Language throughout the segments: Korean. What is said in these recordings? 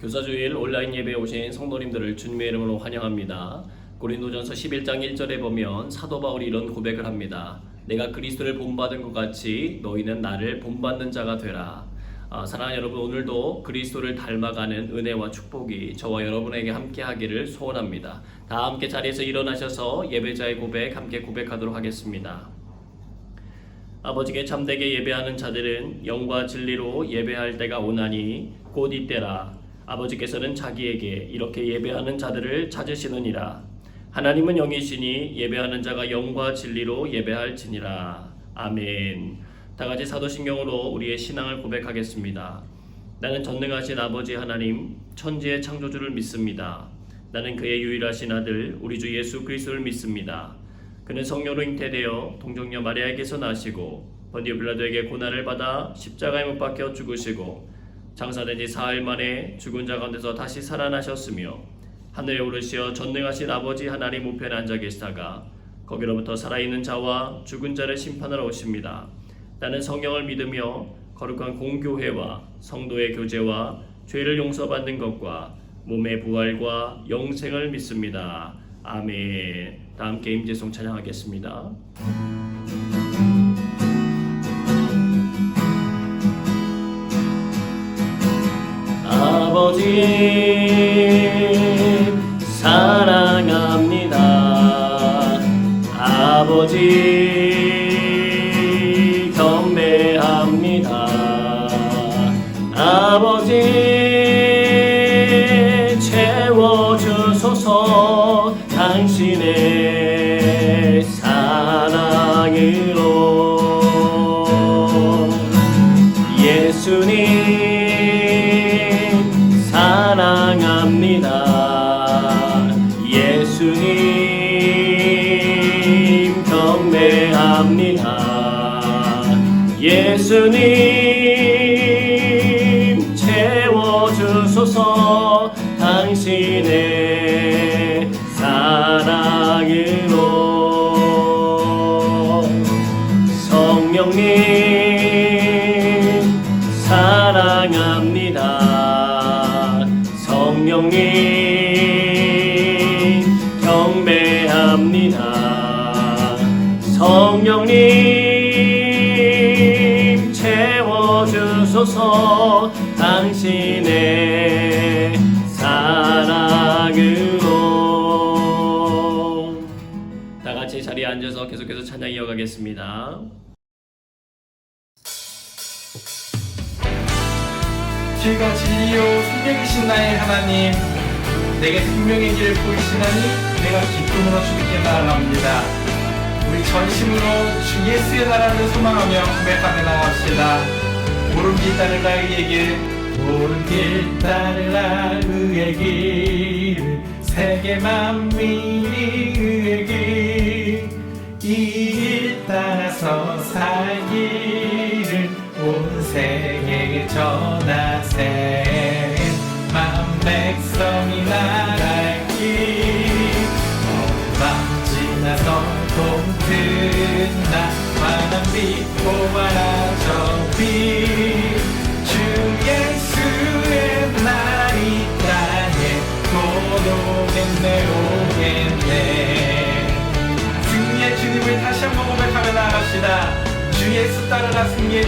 교사주일 온라인 예배에 오신 성도님들을 주님의 이름으로 환영합니다. 고린도전서 11장 1절에 보면 사도 바울이 이런 고백을 합니다. 내가 그리스도를 본받은 것 같이 너희는 나를 본받는 자가 되라. 사랑하는 여러분, 오늘도 그리스도를 닮아가는 은혜와 축복이 저와 여러분에게 함께 하기를 소원합니다. 다 함께 자리에서 일어나셔서 예배자의 고백 함께 고백하도록 하겠습니다. 아버지께 참되게 예배하는 자들은 영과 진리로 예배할 때가 오나니 곧 이때라. 아버지께서는 자기에게 이렇게 예배하는 자들을 찾으시느니라. 하나님은 영이시니 예배하는 자가 영과 진리로 예배할지니라. 아멘. 다같이 사도신경으로 우리의 신앙을 고백하겠습니다. 나는 전능하신 아버지 하나님, 천지의 창조주를 믿습니다. 나는 그의 유일하신 아들 우리 주 예수 그리스도를 믿습니다. 그는 성령으로 잉태되어 동정녀 마리아에게서 나시고 번디오 빌라도에게 고난을 받아 십자가에 못 박혀 죽으시고 장사된 지 사흘 만에 죽은 자 가운데서 다시 살아나셨으며 하늘에 오르시어 전능하신 아버지 하나님 우편에 앉아 계시다가 거기로부터 살아있는 자와 죽은 자를 심판하러 오십니다. 나는 성령을 믿으며 거룩한 공교회와 성도의 교제와 죄를 용서받는 것과 몸의 부활과 영생을 믿습니다. 아멘. 다 함께 임재송 찬양하겠습니다. 아버지 사랑합니다. 아버지 경배합니다. 아버지 채워주소서 당신의 사랑으로. 예수님 사랑합니다. 예수님 경배합니다. 예수님 채워주소서 당신의 사랑으로. 성령님 사랑합니다. 성령님 경배합니다. 성령님 채워주소서 당신의 사랑으로. 다같이 자리에 앉아서 계속해서 찬양 이어가겠습니다. 주가 진리요 생명이신 나의 하나님, 내게 생명의 길을 보이시나니 내가 기쁨으로 주님께 나아갑니다. 우리 전심으로 주 예수의 나라를 소망하며 고백하며 나갑시다. 옳은 길 따르라 의의 길, 옳은 길 따르라 의의 길, 세계 만민이 의의 길, 이 길 따라서 살기를 온 세계에 전하세. 만 백성이 나갈 길, 밤 지나서 동트나 환한 빛 보아라 저 빛. 주 예수의 나라 이 땅에 곧 오겠네 오겠네. 승리의 주님을 다시 한번 고백하며 나갑시다. 주 예수 따르라 승리의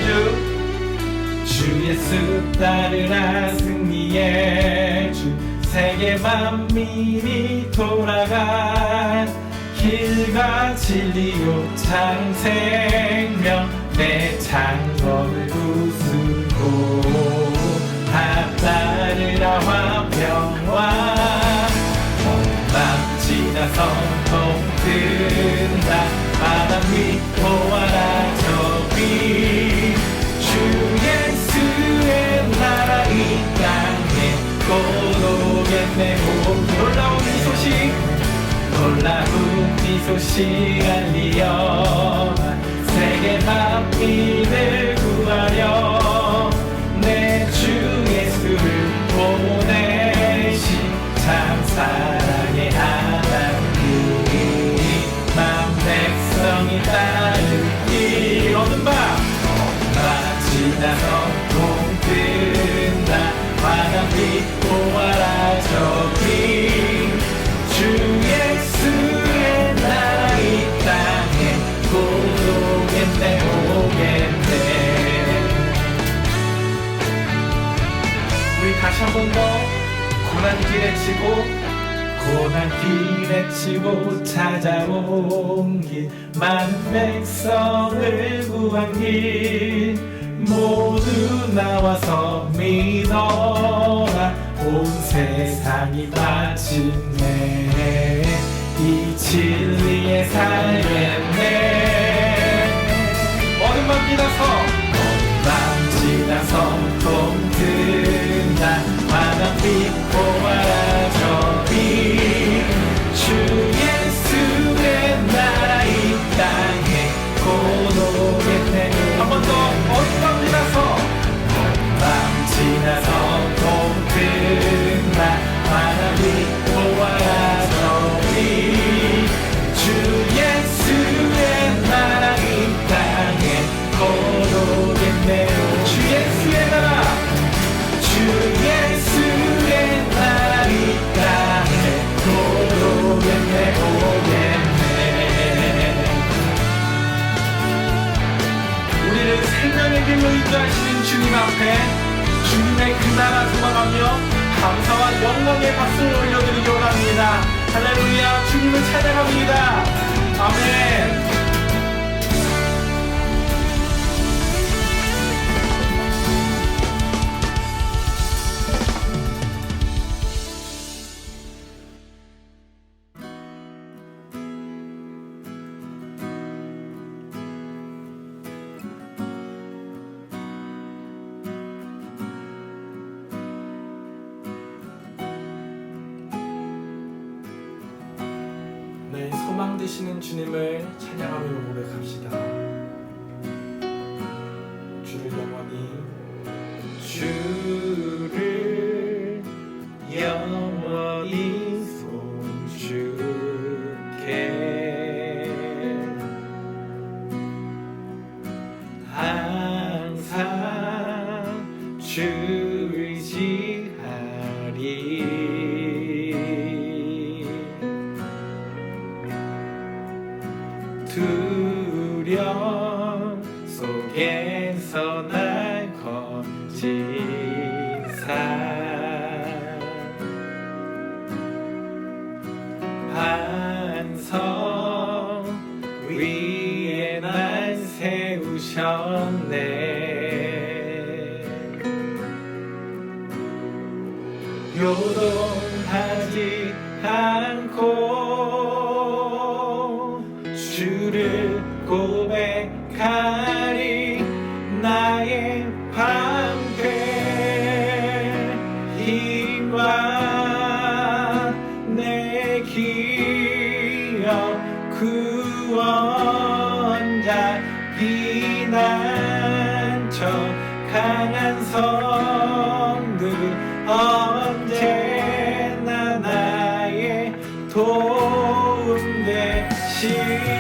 주 예수 따르라 승리의 주. 세계 만민이 돌아간 길과 진리요 참 생명, 내 창검을 부수고 다 따르라 화평와. 밤 지나서 동뜬다 바람 위 보아라 저 빛. 주 예수의 나라 이 땅에 곧 오겠네. 놀라운 이 소식, 놀라운 이 소식 알리어 세계 만민을 구하려 내 주 예수를 보내신 참 사랑의 하나님. 만 백성이 따를 길 오는 밤 지나서 동뜬다 환한 빛 고난길에 치고 찾아온 길 많은 백성을 구한 길 모두 나와서 믿어라 온 세상이 마침내 이 진리에 살겠네 어둠만 지나서 통든다 바람빛 보아라 저기 주 예수의 나라 이 땅에 곧 오겠네 한 번 더 어둠만 지나서 통든다 바람빛 보아라 저기 주 예수의 나라 이 땅에 곧 오겠네 주 예수의 나라 이 땅에 곧 오겠네 우리를 생명의 길로 인도하시는 주님 앞에 주님의 그 나라 소망하며 감사와 영광의 박수를 올려드리기 원합니다. 할렐루야 주님을 찬양합니다. 아멘. 내 소망 되시는 주님을 찬양하며 고백합시다. 주를 영원히 손주께 항상 주를 의지하리 두려움 속에서 날 거친 삶 반석 위에 날 세우셨네 요동하지 않고 주를 고백하리 나의 방패 힘과 내 기억 구원자 피난처 강한 성들 언제나 나의 도움 되시네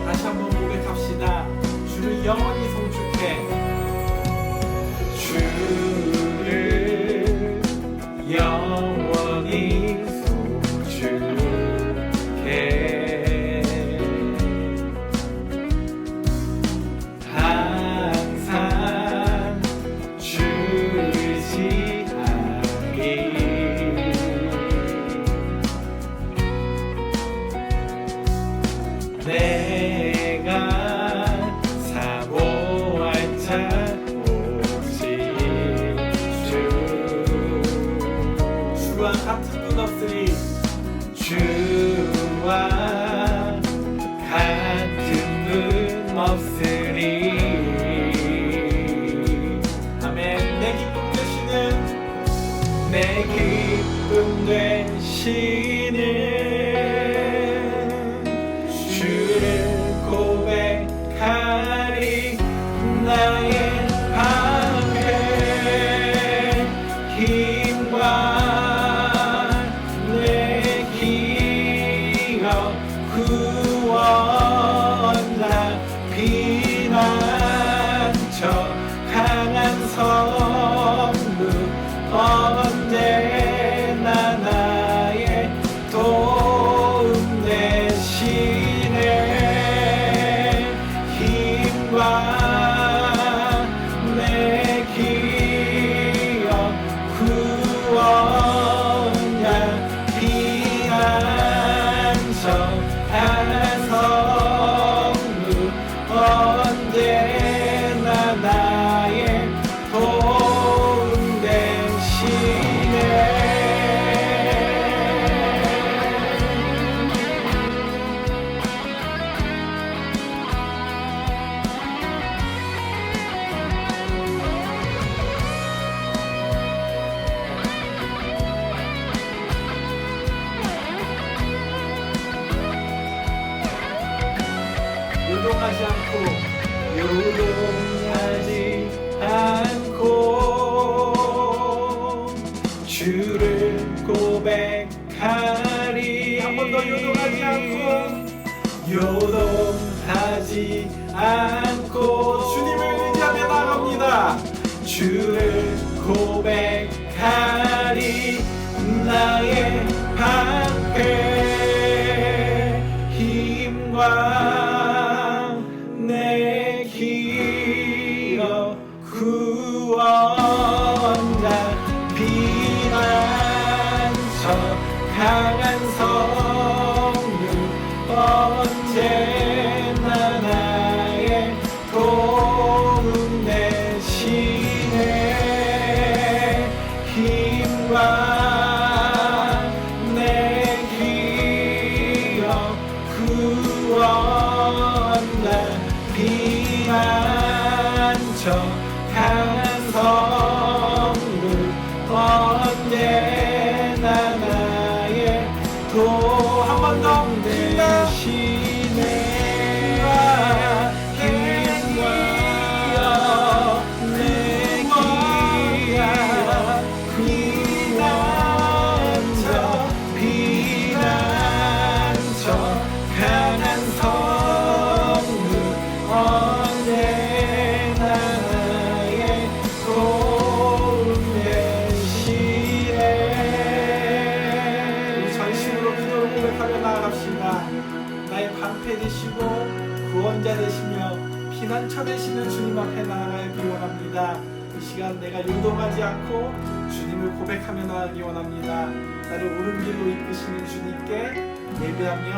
다시 한번 고백합시다. 주를 영원히 송축해 주를 영원히 송축해 항상 주를 의지하리 내가 사모할 자 주와 같은 분 없으리 주와 같은 분 없으리 아멘 내 기쁨 되시는 주를 고백하리 나의 방패 힘과 내 기억 구원자 피난처 강한 성 요동하지 않고 주를 고백하리. 한 번 더 요동하지 않고 주님을 의지하며 나갑니다. 주를 고백하리. 나의 방패 힘과 내 기업 구원자 피난처 강한 성령 언제나 나의 도움 되시네. 힘과 내 기업 구원자 피난처 강한 성령 언제나 나의 한 번 더 대신에 힘과 내 기야 피난처 강한 성령 언제나 나의 도움 되시네. 우리 전심으로 기도를 고백하며 나아갑시다. 나의 방패 되시고 구원자 되시며 피난처 되시는 주님 앞에 나아가기 원합니다. 이 시간 내가 요동하지 않고 주님을 고백하며 나아가기 원합니다. 나를 옳은 길로 이끄시는 주님께 예배하며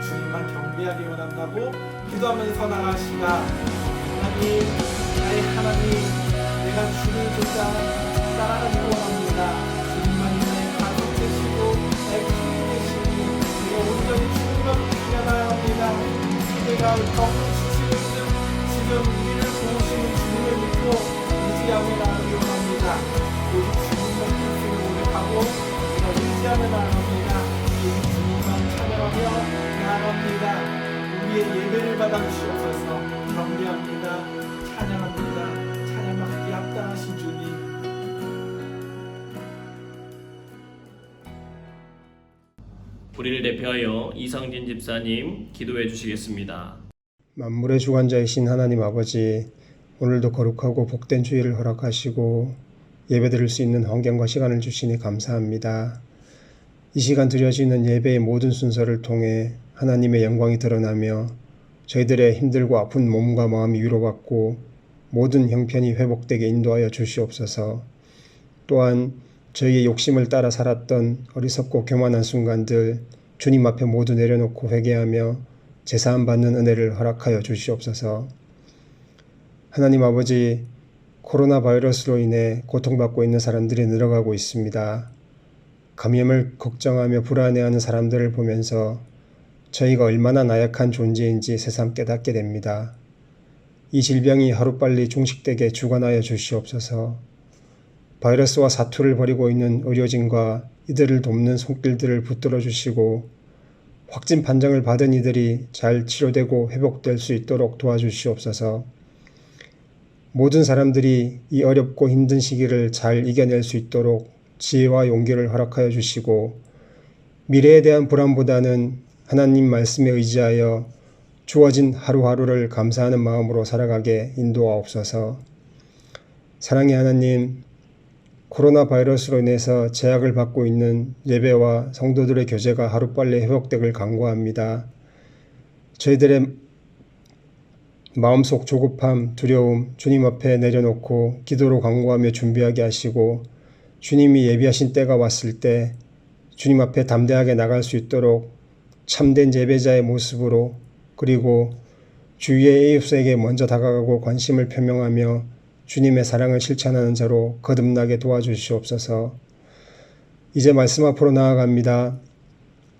주님만 경배하기 원한다고 기도하면서 나아갑시다. 하나님, 나의 하나님, 내가 주를 쫓아 따라가기 원합니다. 주님만이 나의 가족 되시고 나의 주님 되시니 내가 온전히 주님만 믿으며 나아갑니다. 내가 너무 지치는 지금 우리를 도우시는 주님을 믿고 의지하며 나아가기 원합니다. 오직 주님만 뜻을 고백하고 내가 의지하며 나아갑니다. 오직 주님만 찬양하며 나아갑니다. 우리의 예배를 받아 주시옵소서. 경배합니다. 찬양합니다. 찬양받기 합당하신 주님. 우리를 대표하여 이상진 집사님 기도해 주시겠습니다. 만물의 주관자이신 하나님 아버지, 오늘도 거룩하고 복된 주일을 허락하시고 예배드릴 수 있는 환경과 시간을 주시니 감사합니다. 이 시간 드려지는 예배의 모든 순서를 통해 하나님의 영광이 드러나며 저희들의 힘들고 아픈 몸과 마음이 위로받고 모든 형편이 회복되게 인도하여 주시옵소서. 또한 저희의 욕심을 따라 살았던 어리석고 교만한 순간들 주님 앞에 모두 내려놓고 회개하며 제사함 받는 은혜를 허락하여 주시옵소서. 하나님 아버지, 코로나 바이러스로 인해 고통받고 있는 사람들이 늘어가고 있습니다. 감염을 걱정하며 불안해하는 사람들을 보면서 저희가 얼마나 나약한 존재인지 새삼 깨닫게 됩니다. 이 질병이 하루빨리 종식되게 주관하여 주시옵소서. 바이러스와 사투를 벌이고 있는 의료진과 이들을 돕는 손길들을 붙들어 주시고 확진 판정을 받은 이들이 잘 치료되고 회복될 수 있도록 도와주시옵소서. 모든 사람들이 이 어렵고 힘든 시기를 잘 이겨낼 수 있도록 지혜와 용기를 허락하여 주시고 미래에 대한 불안보다는 하나님 말씀에 의지하여 주어진 하루하루를 감사하는 마음으로 살아가게 인도하옵소서. 사랑의 하나님, 코로나 바이러스로 인해서 제약을 받고 있는 예배와 성도들의 교제가 하루빨리 회복되길 간구합니다. 저희들의 마음속 조급함, 두려움 주님 앞에 내려놓고 기도로 간구하며 준비하게 하시고 주님이 예비하신 때가 왔을 때 주님 앞에 담대하게 나갈 수 있도록 참된 예배자의 모습으로 그리고 주위의 이웃에게 먼저 다가가고 관심을 표명하며 주님의 사랑을 실천하는 자로 거듭나게 도와주시옵소서. 이제 말씀 앞으로 나아갑니다.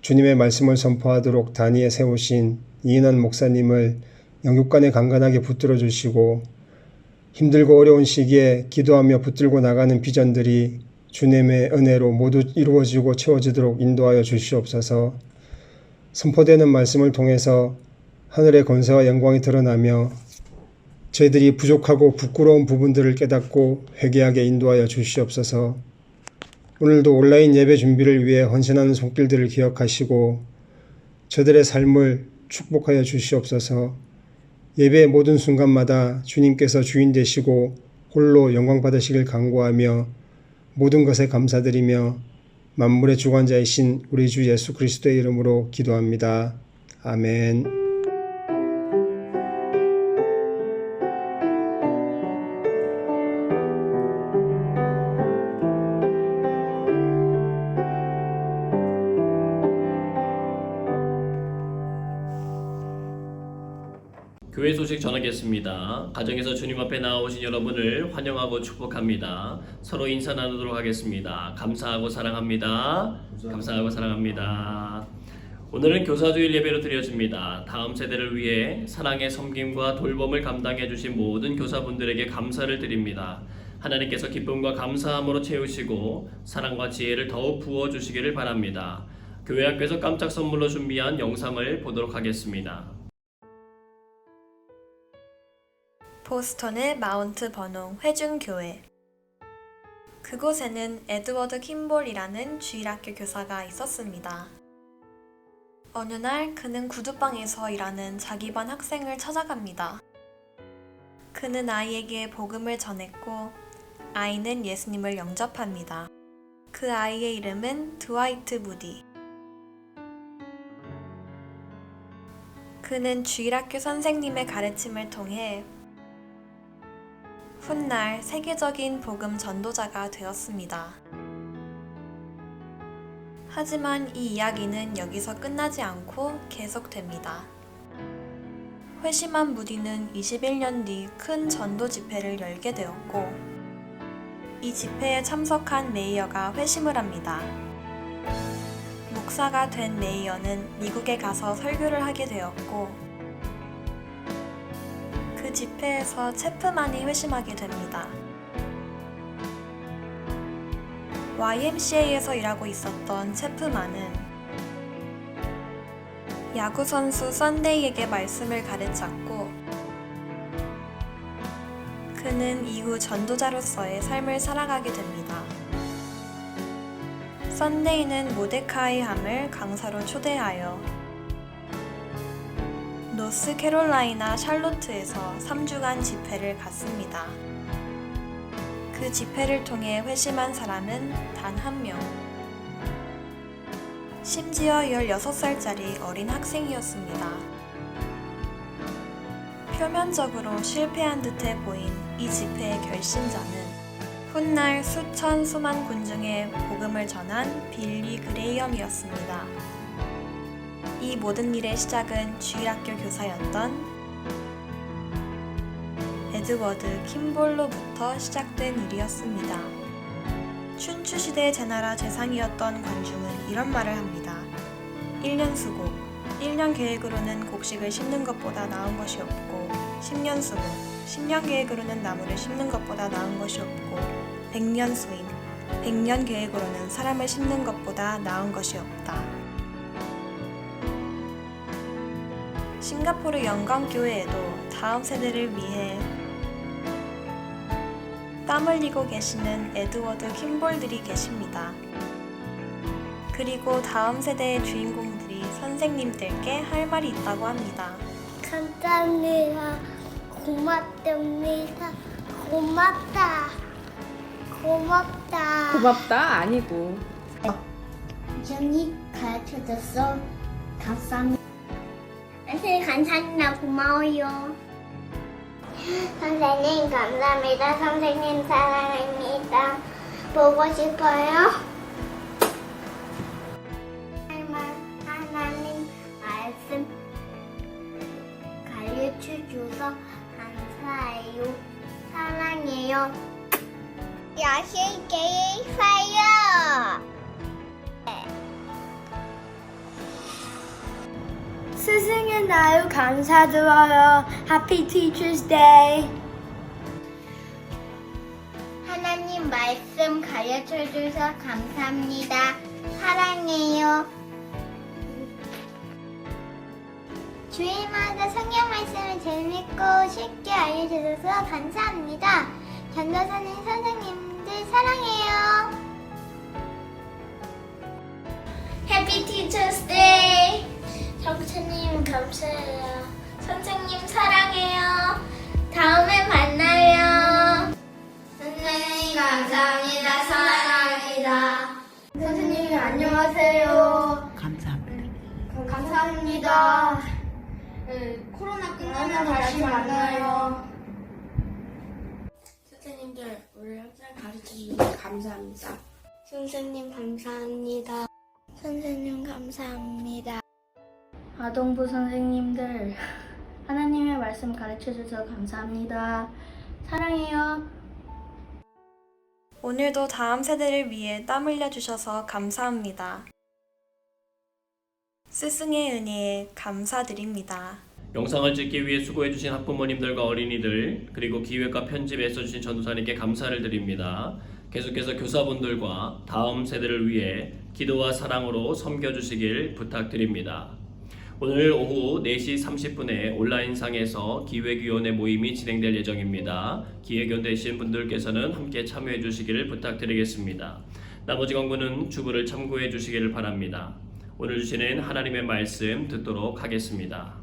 주님의 말씀을 선포하도록 단위에 세우신 이인환 목사님을 영육간에 강건하게 붙들어 주시고 힘들고 어려운 시기에 기도하며 붙들고 나가는 비전들이 주님의 은혜로 모두 이루어지고 채워지도록 인도하여 주시옵소서. 선포되는 말씀을 통해서 하늘의 권세와 영광이 드러나며 저희들이 부족하고 부끄러운 부분들을 깨닫고 회개하게 인도하여 주시옵소서. 오늘도 온라인 예배 준비를 위해 헌신하는 손길들을 기억하시고 저들의 삶을 축복하여 주시옵소서. 예배의 모든 순간마다 주님께서 주인 되시고 홀로 영광 받으시길 간구하며 모든 것에 감사드리며 만물의 주관자이신 우리 주 예수 그리스도의 이름으로 기도합니다. 아멘. 교회 소식 전하겠습니다. 가정에서 주님 앞에 나오신 여러분을 환영하고 축복합니다. 서로 인사 나누도록 하겠습니다. 감사하고 사랑합니다. 감사하고 사랑합니다. 오늘은 교사주일 예배로 드려집니다. 다음 세대를 위해 사랑의 섬김과 돌봄을 감당해 주신 모든 교사분들에게 감사를 드립니다. 하나님께서 기쁨과 감사함으로 채우시고 사랑과 지혜를 더욱 부어주시기를 바랍니다. 교회 학교에서 깜짝 선물로 준비한 영상을 보도록 하겠습니다. 보스턴의 마운트 버농 회중교회. 그곳에는 에드워드 킴볼이라는 주일학교 교사가 있었습니다. 어느 날 그는 구두방에서 일하는 자기 반 학생을 찾아갑니다. 그는 아이에게 복음을 전했고 아이는 예수님을 영접합니다. 그 아이의 이름은 드와이트 무디. 그는 주일학교 선생님의 가르침을 통해 훗날 세계적인 복음 전도자가 되었습니다. 하지만 이 이야기는 여기서 끝나지 않고 계속됩니다. 회심한 무디는 21년 뒤 큰 전도 집회를 열게 되었고 이 집회에 참석한 메이어가 회심을 합니다. 목사가 된 메이어는 미국에 가서 설교를 하게 되었고 그 집회에서 체프만이 회심하게 됩니다. YMCA에서 일하고 있었던 체프만은 야구선수 썬데이에게 말씀을 가르쳤고 그는 이후 전도자로서의 삶을 살아가게 됩니다. 썬데이는 모데카이 함을 강사로 초대하여 노스캐롤라이나 샬롯트에서 3주간 집회를 갔습니다. 그 집회를 통해 회심한 사람은 단 한 명. 심지어 16살짜리 어린 학생이었습니다. 표면적으로 실패한 듯해 보인 이 집회의 결신자는 훗날 수천 수만 군중에 복음을 전한 빌리 그레이엄이었습니다. 이 모든 일의 시작은 주일학교 교사였던 에드워드 킴볼로부터 시작된 일이었습니다. 춘추시대 제나라 제상이었던 관중은 이런 말을 합니다. 1년 수고, 1년 계획으로는 곡식을 심는 것보다 나은 것이 없고 10년 수고, 10년 계획으로는 나무를 심는 것보다 나은 것이 없고 100년 수임, 100년 계획으로는 사람을 심는 것보다 나은 것이 없다. 싱가포르 영광교회에도 다음 세대를 위해 땀 흘리고 계시는 에드워드 킴볼들이 계십니다. 그리고 다음 세대의 주인공들이 선생님들께 할 말이 있다고 합니다. 감사합니다. 고맙답니다. 고맙다. 고맙다. 고맙다 아니고 형이 가르쳐줘서 감사합니다. 선생님 감사합니다. 고마워요. 선생님 감사합니다. 선생님 사랑합니다. 보고 싶어요. 하나님 말씀 가르쳐줘서 감사해요. 사랑해요. 맛있게 있어요. 스승의 날 감사드려요. Happy Teachers Day. 하나님 말씀 가르쳐줘서 감사합니다. 사랑해요. 주일마다 성경 말씀을 재밌고 쉽게 알려주셔서 감사합니다. 전도사님 선생님들 사랑해요. 해피 티처스 데이. 성수님 감사해요. 선생님 사랑해요. 다음에 만나요. 선생님 감사합니다. 사랑합니다. 선생님 안녕하세요. 감사합니다. 코로나 끝나면 다시 만나요. 선생님들 우리 항상 가르쳐주셔서 감사합니다. 선생님 감사합니다. 선생님 감사합니다. 아동부 선생님들 하나님의 말씀 가르쳐주셔서 감사합니다. 사랑해요. 오늘도 다음 세대를 위해 땀 흘려주셔서 감사합니다. 스승의 은혜에 감사드립니다. 영상을 찍기 위해 수고해주신 학부모님들과 어린이들 그리고 기획과 편집에 써주신 전도사님께 감사를 드립니다. 계속해서 교사분들과 다음 세대를 위해 기도와 사랑으로 섬겨주시길 부탁드립니다. 오늘 오후 4시 30분에 온라인상에서 기획위원회 모임이 진행될 예정입니다. 기획위원 되신 분들께서는 함께 참여해 주시기를 부탁드리겠습니다. 나머지 권고는 주부를 참고해 주시기를 바랍니다. 오늘 주시는 하나님의 말씀 듣도록 하겠습니다.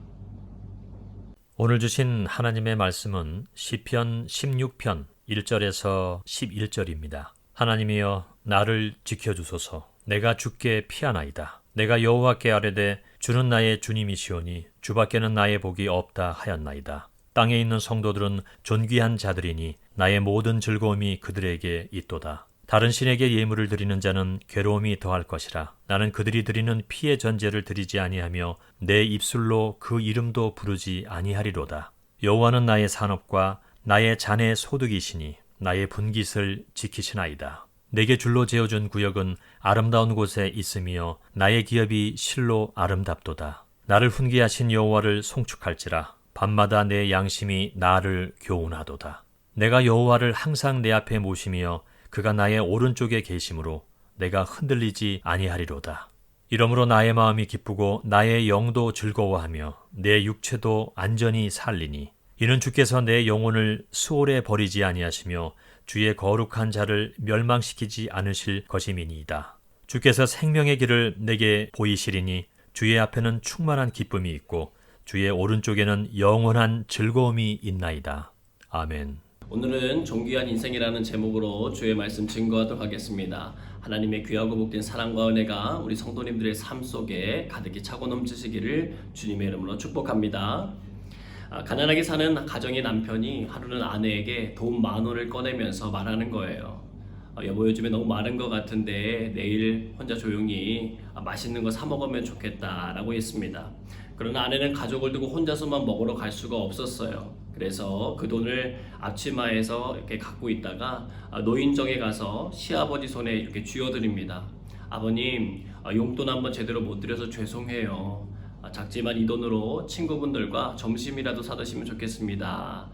오늘 주신 하나님의 말씀은 시편 16편 1절에서 11절입니다. 하나님이여 나를 지켜주소서. 내가 주께 피하나이다. 내가 여호와께 아뢰되 주는 나의 주님이시오니 주밖에는 나의 복이 없다 하였나이다. 땅에 있는 성도들은 존귀한 자들이니 나의 모든 즐거움이 그들에게 있도다. 다른 신에게 예물을 드리는 자는 괴로움이 더할 것이라. 나는 그들이 드리는 피의 전제를 드리지 아니하며 내 입술로 그 이름도 부르지 아니하리로다. 여호와는 나의 산업과 나의 잔의 소득이시니 나의 분깃을 지키시나이다. 내게 줄로 재어준 구역은 아름다운 곳에 있으며 나의 기업이 실로 아름답도다. 나를 훈계하신 여호와를 송축할지라. 밤마다 내 양심이 나를 교훈하도다. 내가 여호와를 항상 내 앞에 모시며 그가 나의 오른쪽에 계심으로 내가 흔들리지 아니하리로다. 이러므로 나의 마음이 기쁘고 나의 영도 즐거워하며 내 육체도 안전히 살리니 이는 주께서 내 영혼을 수월에 버리지 아니하시며 주의 거룩한 자를 멸망시키지 않으실 것임이니이다. 주께서 생명의 길을 내게 보이시리니 주의 앞에는 충만한 기쁨이 있고 주의 오른쪽에는 영원한 즐거움이 있나이다. 아멘. 오늘은 존귀한 인생이라는 제목으로 주의 말씀 증거하도록 하겠습니다. 하나님의 귀하고 복된 사랑과 은혜가 우리 성도님들의 삶 속에 가득히 차고 넘치시기를 주님의 이름으로 축복합니다. 가난하게 사는 가정의 남편이 하루는 아내에게 돈 10,000원을 꺼내면서 말하는 거예요. 여보 요즘에 너무 마른 것 같은데 내일 혼자 조용히 맛있는 거 사 먹으면 좋겠다라고 했습니다. 그러나 아내는 가족을 두고 혼자서만 먹으러 갈 수가 없었어요. 그래서 그 돈을 앞치마에서 이렇게 갖고 있다가 노인정에 가서 시아버지 손에 이렇게 쥐어드립니다. 아버님, 용돈 한번 제대로 못 드려서 죄송해요. 작지만 이 돈으로 친구분들과 점심이라도 사드시면 좋겠습니다.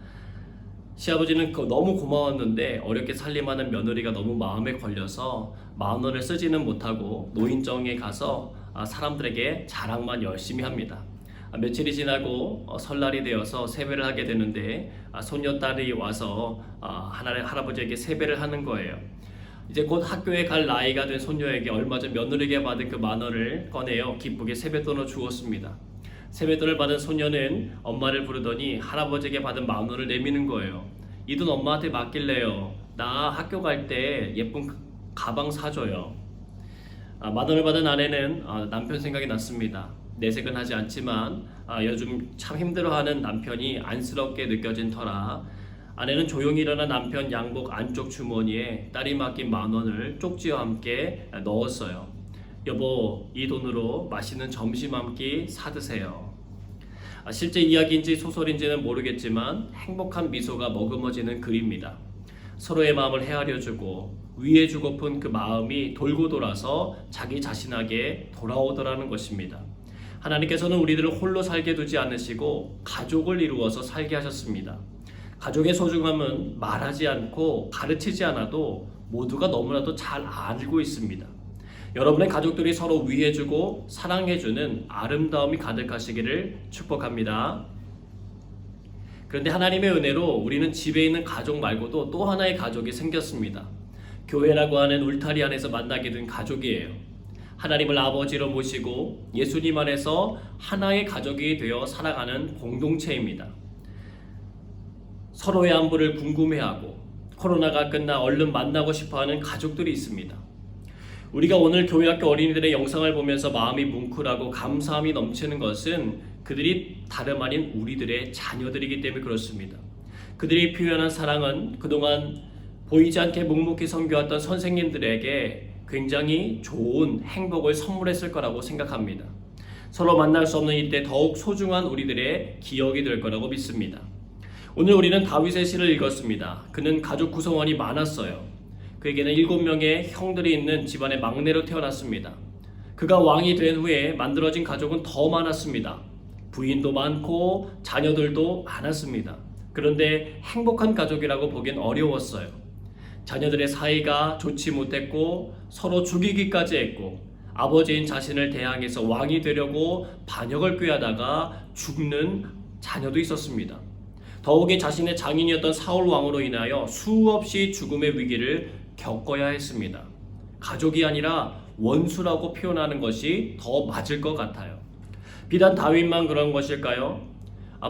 시아버지는 너무 고마웠는데 어렵게 살림하는 며느리가 너무 마음에 걸려서 10,000원을 쓰지는 못하고 노인정에 가서 사람들에게 자랑만 열심히 합니다. 며칠이 지나고 설날이 되어서 세배를 하게 되는데 손녀딸이 와서 할아버지에게 세배를 하는 거예요. 이제 곧 학교에 갈 나이가 된 손녀에게 얼마 전 며느리에게 받은 그 10,000원을 꺼내어 기쁘게 세뱃돈을 주었습니다. 세뱃돈을 받은 손녀는 엄마를 부르더니 할아버지에게 받은 10,000원을 내미는 거예요. 이 돈 엄마한테 맡길래요. 나 학교 갈 때 예쁜 가방 사줘요. 10,000원을 받은 아내는 남편 생각이 났습니다. 내색은 하지 않지만 요즘 참 힘들어하는 남편이 안쓰럽게 느껴진 터라 아내는 조용히 일어난 남편 양복 안쪽 주머니에 딸이 맡긴 10,000원을 쪽지와 함께 넣었어요. 여보, 이 돈으로 맛있는 점심 한 끼 사드세요. 실제 이야기인지 소설인지는 모르겠지만 행복한 미소가 머금어지는 글입니다. 서로의 마음을 헤아려주고 위해주고픈 그 마음이 돌고 돌아서 자기 자신에게 돌아오더라는 것입니다. 하나님께서는 우리들을 홀로 살게 두지 않으시고 가족을 이루어서 살게 하셨습니다. 가족의 소중함은 말하지 않고 가르치지 않아도 모두가 너무나도 잘 알고 있습니다. 여러분의 가족들이 서로 위해주고 사랑해주는 아름다움이 가득하시기를 축복합니다. 그런데 하나님의 은혜로 우리는 집에 있는 가족 말고도 또 하나의 가족이 생겼습니다. 교회라고 하는 울타리 안에서 만나게 된 가족이에요. 하나님을 아버지로 모시고 예수님 안에서 하나의 가족이 되어 살아가는 공동체입니다. 서로의 안부를 궁금해하고 코로나가 끝나 얼른 만나고 싶어하는 가족들이 있습니다. 우리가 오늘 교회학교 어린이들의 영상을 보면서 마음이 뭉클하고 감사함이 넘치는 것은 그들이 다름 아닌 우리들의 자녀들이기 때문에 그렇습니다. 그들이 표현한 사랑은 그동안 보이지 않게 묵묵히 섬겨왔던 선생님들에게 굉장히 좋은 행복을 선물했을 거라고 생각합니다. 서로 만날 수 없는 이때 더욱 소중한 우리들의 기억이 될 거라고 믿습니다. 오늘 우리는 다윗의 시를 읽었습니다. 그는 가족 구성원이 많았어요. 그에게는 7명의 형들이 있는 집안의 막내로 태어났습니다. 그가 왕이 된 후에 만들어진 가족은 더 많았습니다. 부인도 많고 자녀들도 많았습니다. 그런데 행복한 가족이라고 보기엔 어려웠어요. 자녀들의 사이가 좋지 못했고 서로 죽이기까지 했고 아버지인 자신을 대항해서 왕이 되려고 반역을 꾀하다가 죽는 자녀도 있었습니다. 더욱이 자신의 장인이었던 사울 왕으로 인하여 수없이 죽음의 위기를 겪어야 했습니다. 가족이 아니라 원수라고 표현하는 것이 더 맞을 것 같아요. 비단 다윗만 그런 것일까요?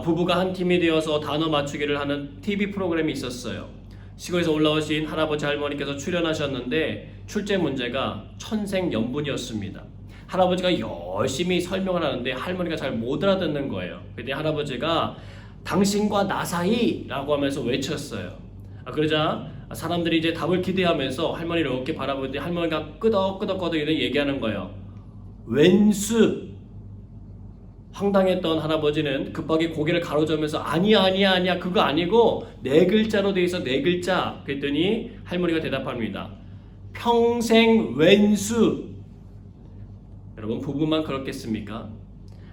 부부가 한 팀이 되어서 단어 맞추기를 하는 TV 프로그램이 있었어요. 시골에서 올라오신 할아버지 할머니께서 출연하셨는데 출제 문제가 천생연분이었습니다. 할아버지가 열심히 설명을 하는데 할머니가 잘 못 알아듣는 거예요. 그때 할아버지가 당신과 나 사이라고 하면서 외쳤어요. 그러자 사람들이 이제 답을 기대하면서 할머니를 이렇게 바라보는데 할머니가 끄덕끄덕 얘기하는 거예요. 웬수. 황당했던 할아버지는 급하게 고개를 가로저으면서 아니야 그거 아니고 4글자로 돼 있어 4글자. 그랬더니 할머니가 대답합니다. 평생 웬수. 여러분 부부만 그렇겠습니까?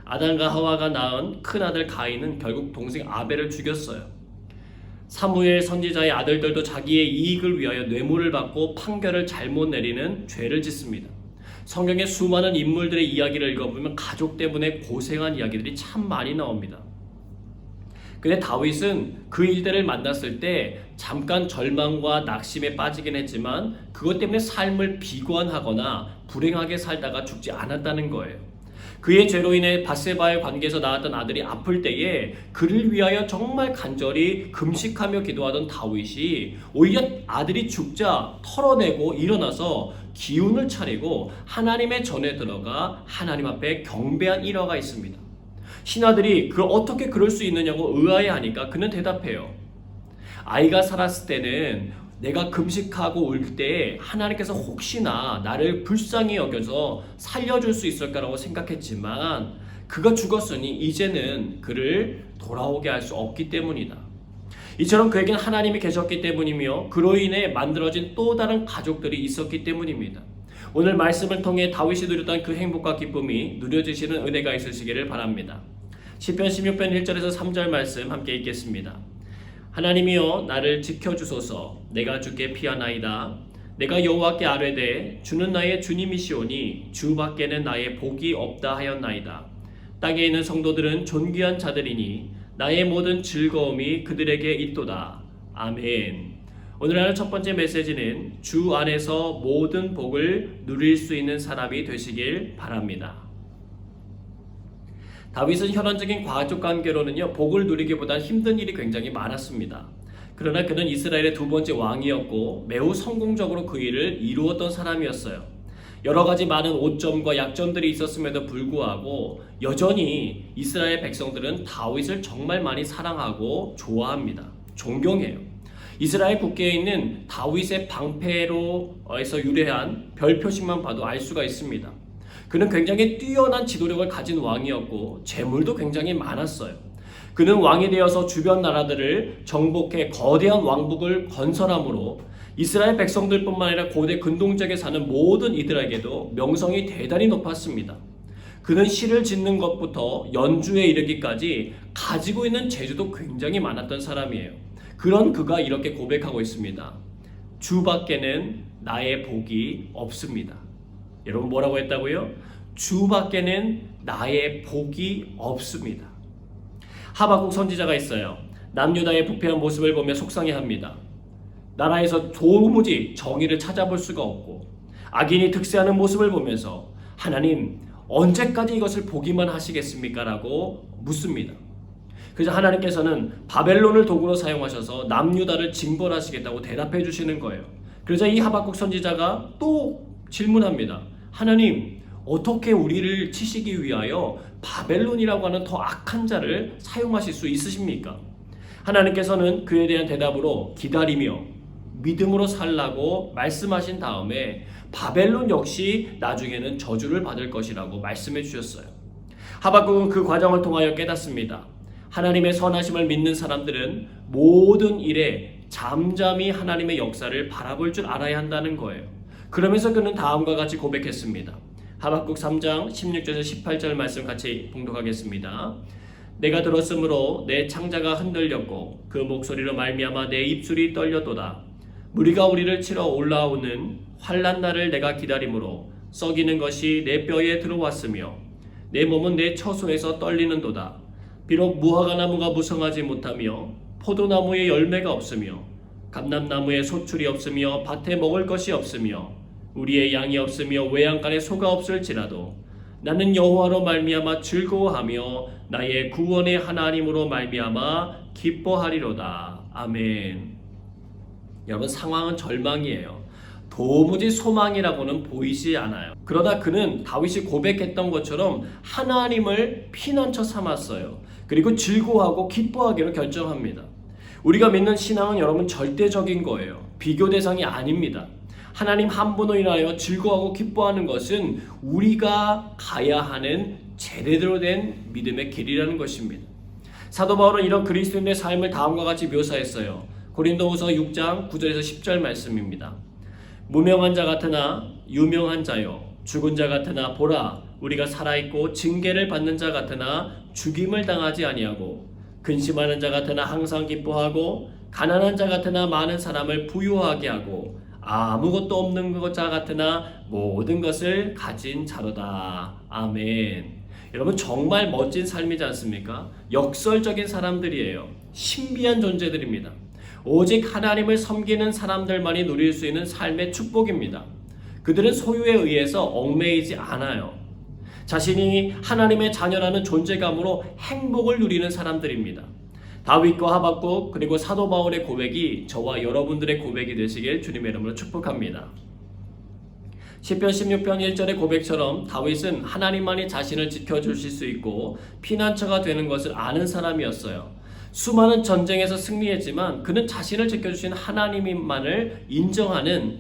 아담과 하와가 낳은 큰아들 가인은 결국 동생 아벨을 죽였어요. 사무엘 선지자의 아들들도 자기의 이익을 위하여 뇌물을 받고 판결을 잘못 내리는 죄를 짓습니다. 성경의 수많은 인물들의 이야기를 읽어보면 가족 때문에 고생한 이야기들이 참 많이 나옵니다. 근데 다윗은 그 일들을 만났을 때 잠깐 절망과 낙심에 빠지긴 했지만 그것 때문에 삶을 비관하거나 불행하게 살다가 죽지 않았다는 거예요. 그의 죄로 인해 밧세바의 관계에서 낳았던 아들이 아플 때에 그를 위하여 정말 간절히 금식하며 기도하던 다윗이 오히려 아들이 죽자 털어내고 일어나서 기운을 차리고 하나님의 전에 들어가 하나님 앞에 경배한 일화가 있습니다. 신하들이 어떻게 그럴 수 있느냐고 의아해하니까 그는 대답해요. 아이가 살았을 때는 내가 금식하고 울 때 하나님께서 혹시나 나를 불쌍히 여겨서 살려줄 수 있을까라고 생각했지만 그가 죽었으니 이제는 그를 돌아오게 할 수 없기 때문이다. 이처럼 그에겐 하나님이 계셨기 때문이며 그로 인해 만들어진 또 다른 가족들이 있었기 때문입니다. 오늘 말씀을 통해 다윗이 누렸던 그 행복과 기쁨이 누려지시는 은혜가 있으시기를 바랍니다. 시편 16편 1절에서 3절 말씀 함께 읽겠습니다. 하나님이여 나를 지켜주소서. 내가 주께 피하나이다. 내가 여호와께 아뢰되 주는 나의 주님이시오니 주밖에는 나의 복이 없다 하였나이다. 땅에 있는 성도들은 존귀한 자들이니 나의 모든 즐거움이 그들에게 있도다. 아멘. 오늘 하는 첫 번째 메시지는 주 안에서 모든 복을 누릴 수 있는 사람이 되시길 바랍니다. 다윗은 혈연적인 가족 관계로는요 복을 누리기보단 힘든 일이 굉장히 많았습니다. 그러나 그는 이스라엘의 두 번째 왕이었고 매우 성공적으로 그 일을 이루었던 사람이었어요. 여러 가지 많은 오점과 약점들이 있었음에도 불구하고 여전히 이스라엘 백성들은 다윗을 정말 많이 사랑하고 좋아합니다. 존경해요. 이스라엘 국계에 있는 다윗의 방패로에서 유래한 별 표식만 봐도 알 수가 있습니다. 그는 굉장히 뛰어난 지도력을 가진 왕이었고 재물도 굉장히 많았어요. 그는 왕이 되어서 주변 나라들을 정복해 거대한 왕국을 건설함으로 이스라엘 백성들뿐만 아니라 고대 근동지역에 사는 모든 이들에게도 명성이 대단히 높았습니다. 그는 시를 짓는 것부터 연주에 이르기까지 가지고 있는 재주도 굉장히 많았던 사람이에요. 그런 그가 이렇게 고백하고 있습니다. 주밖에는 나의 복이 없습니다. 여러분 뭐라고 했다고요? 주밖에는 나의 복이 없습니다. 하박국 선지자가 있어요. 남유다의 부패한 모습을 보며 속상해합니다. 나라에서 도무지 정의를 찾아볼 수가 없고 악인이 득세하는 모습을 보면서 하나님 언제까지 이것을 보기만 하시겠습니까? 라고 묻습니다. 그래서 하나님께서는 바벨론을 도구로 사용하셔서 남유다를 징벌하시겠다고 대답해 주시는 거예요. 그래서 이 하박국 선지자가 또 질문합니다. 하나님 어떻게 우리를 치시기 위하여 바벨론이라고 하는 더 악한 자를 사용하실 수 있으십니까? 하나님께서는 그에 대한 대답으로 기다리며 믿음으로 살라고 말씀하신 다음에 바벨론 역시 나중에는 저주를 받을 것이라고 말씀해 주셨어요. 하박국은 그 과정을 통하여 깨닫습니다. 하나님의 선하심을 믿는 사람들은 모든 일에 잠잠히 하나님의 역사를 바라볼 줄 알아야 한다는 거예요. 그러면서 그는 다음과 같이 고백했습니다. 하박국 3장 16절에서 18절 말씀 같이 봉독하겠습니다. 내가 들었으므로 내 창자가 흔들렸고 그 목소리로 말미암아 내 입술이 떨려도다. 무리가 우리를 치러 올라오는 환난 날을 내가 기다림으로 썩이는 것이 내 뼈에 들어왔으며 내 몸은 내 처소에서 떨리는도다. 비록 무화과 나무가 무성하지 못하며 포도나무에 열매가 없으며 감람나무에 소출이 없으며 밭에 먹을 것이 없으며 우리의 양이 없으며 외양간에 소가 없을지라도 나는 여호와로 말미암아 즐거워하며 나의 구원의 하나님으로 말미암아 기뻐하리로다. 아멘. 여러분 상황은 절망이에요. 도무지 소망이라고는 보이지 않아요. 그러나 그는 다윗이 고백했던 것처럼 하나님을 피난처 삼았어요. 그리고 즐거워하고 기뻐하기로 결정합니다. 우리가 믿는 신앙은 여러분 절대적인 거예요. 비교 대상이 아닙니다. 하나님 한 분으로 인하여 즐거워하고 기뻐하는 것은 우리가 가야 하는 제대로 된 믿음의 길이라는 것입니다. 사도 바울은 이런 그리스도인의 삶을 다음과 같이 묘사했어요. 고린도후서 6장 9절에서 10절 말씀입니다. 무명한 자 같으나 유명한 자요 죽은 자 같으나 보라 우리가 살아있고 징계를 받는 자 같으나 죽임을 당하지 아니하고 근심하는 자 같으나 항상 기뻐하고 가난한 자 같으나 많은 사람을 부유하게 하고 아무것도 없는 자 같으나 모든 것을 가진 자로다. 아멘. 여러분 정말 멋진 삶이지 않습니까? 역설적인 사람들이에요. 신비한 존재들입니다. 오직 하나님을 섬기는 사람들만이 누릴 수 있는 삶의 축복입니다. 그들은 소유에 의해서 얽매이지 않아요. 자신이 하나님의 자녀라는 존재감으로 행복을 누리는 사람들입니다. 다윗과 하박국 그리고 사도 바울의 고백이 저와 여러분들의 고백이 되시길 주님의 이름으로 축복합니다. 시편 16편 1절의 고백처럼 다윗은 하나님만이 자신을 지켜주실 수 있고 피난처가 되는 것을 아는 사람이었어요. 수많은 전쟁에서 승리했지만 그는 자신을 지켜주신 하나님만을 인정하는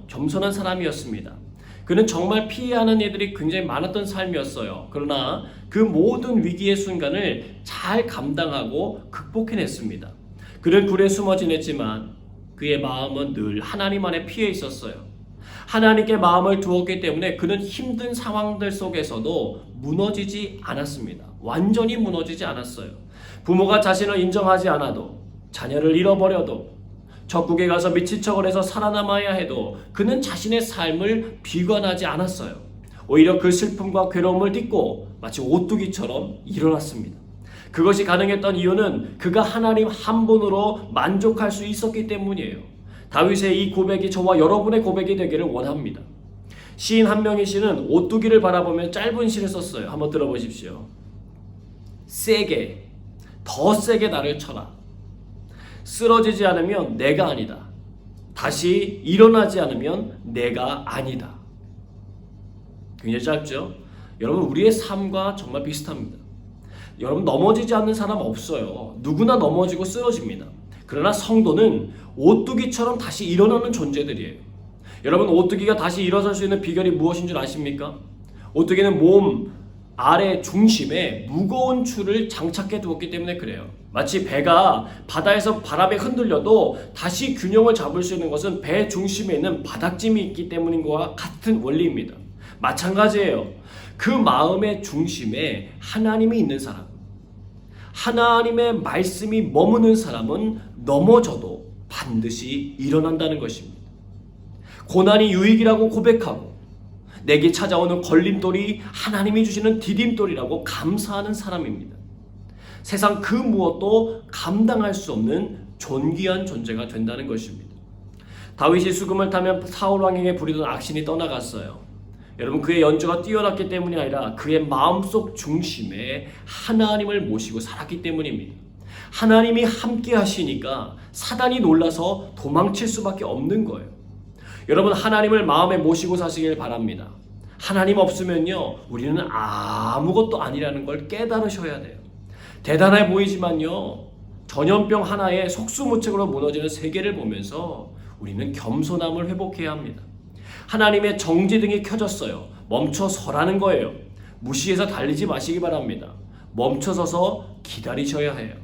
겸손한 사람이었습니다. 그는 정말 피해야 하는 일들이 굉장히 많았던 삶이었어요. 그러나 그 모든 위기의 순간을 잘 감당하고 극복해냈습니다. 그는 굴에 숨어 지냈지만 그의 마음은 늘 하나님 안에 피해 있었어요. 하나님께 마음을 두었기 때문에 그는 힘든 상황들 속에서도 무너지지 않았습니다. 완전히 무너지지 않았어요. 부모가 자신을 인정하지 않아도 자녀를 잃어버려도 적국에 가서 미친 척을 해서 살아남아야 해도 그는 자신의 삶을 비관하지 않았어요. 오히려 그 슬픔과 괴로움을 딛고 마치 오뚜기처럼 일어났습니다. 그것이 가능했던 이유는 그가 하나님 한 분으로 만족할 수 있었기 때문이에요. 다윗의 이 고백이 저와 여러분의 고백이 되기를 원합니다. 시인 한명희 씨는 오뚜기를 바라보며 짧은 시를 썼어요. 한번 들어보십시오. 세게, 더 세게 나를 쳐라. 쓰러지지 않으면 내가 아니다. 다시 일어나지 않으면 내가 아니다. 굉장히 짧죠? 여러분 우리의 삶과 정말 비슷합니다. 여러분 넘어지지 않는 사람 없어요. 누구나 넘어지고 쓰러집니다. 그러나 성도는 오뚜기처럼 다시 일어나는 존재들이에요. 여러분 오뚜기가 다시 일어설 수 있는 비결이 무엇인 줄 아십니까? 오뚜기는 몸 아래 중심에 무거운 줄을 장착해 두었기 때문에 그래요. 마치 배가 바다에서 바람에 흔들려도 다시 균형을 잡을 수 있는 것은 배 중심에 있는 바닥짐이 있기 때문인 것과 같은 원리입니다. 마찬가지예요. 그 마음의 중심에 하나님이 있는 사람, 하나님의 말씀이 머무는 사람은 넘어져도 반드시 일어난다는 것입니다. 고난이 유익이라고 고백하고 내게 찾아오는 걸림돌이 하나님이 주시는 디딤돌이라고 감사하는 사람입니다. 세상 그 무엇도 감당할 수 없는 존귀한 존재가 된다는 것입니다. 다윗이 수금을 타면 사울 왕에게 부리던 악신이 떠나갔어요. 여러분, 그의 연주가 뛰어났기 때문이 아니라 그의 마음속 중심에 하나님을 모시고 살았기 때문입니다. 하나님이 함께 하시니까 사단이 놀라서 도망칠 수밖에 없는 거예요. 여러분, 하나님을 마음에 모시고 사시길 바랍니다. 하나님 없으면요, 우리는 아무것도 아니라는 걸 깨달으셔야 돼요. 대단해 보이지만요, 전염병 하나에 속수무책으로 무너지는 세계를 보면서 우리는 겸손함을 회복해야 합니다. 하나님의 정지등이 켜졌어요. 멈춰서라는 거예요. 무시해서 달리지 마시기 바랍니다. 멈춰서서 기다리셔야 해요.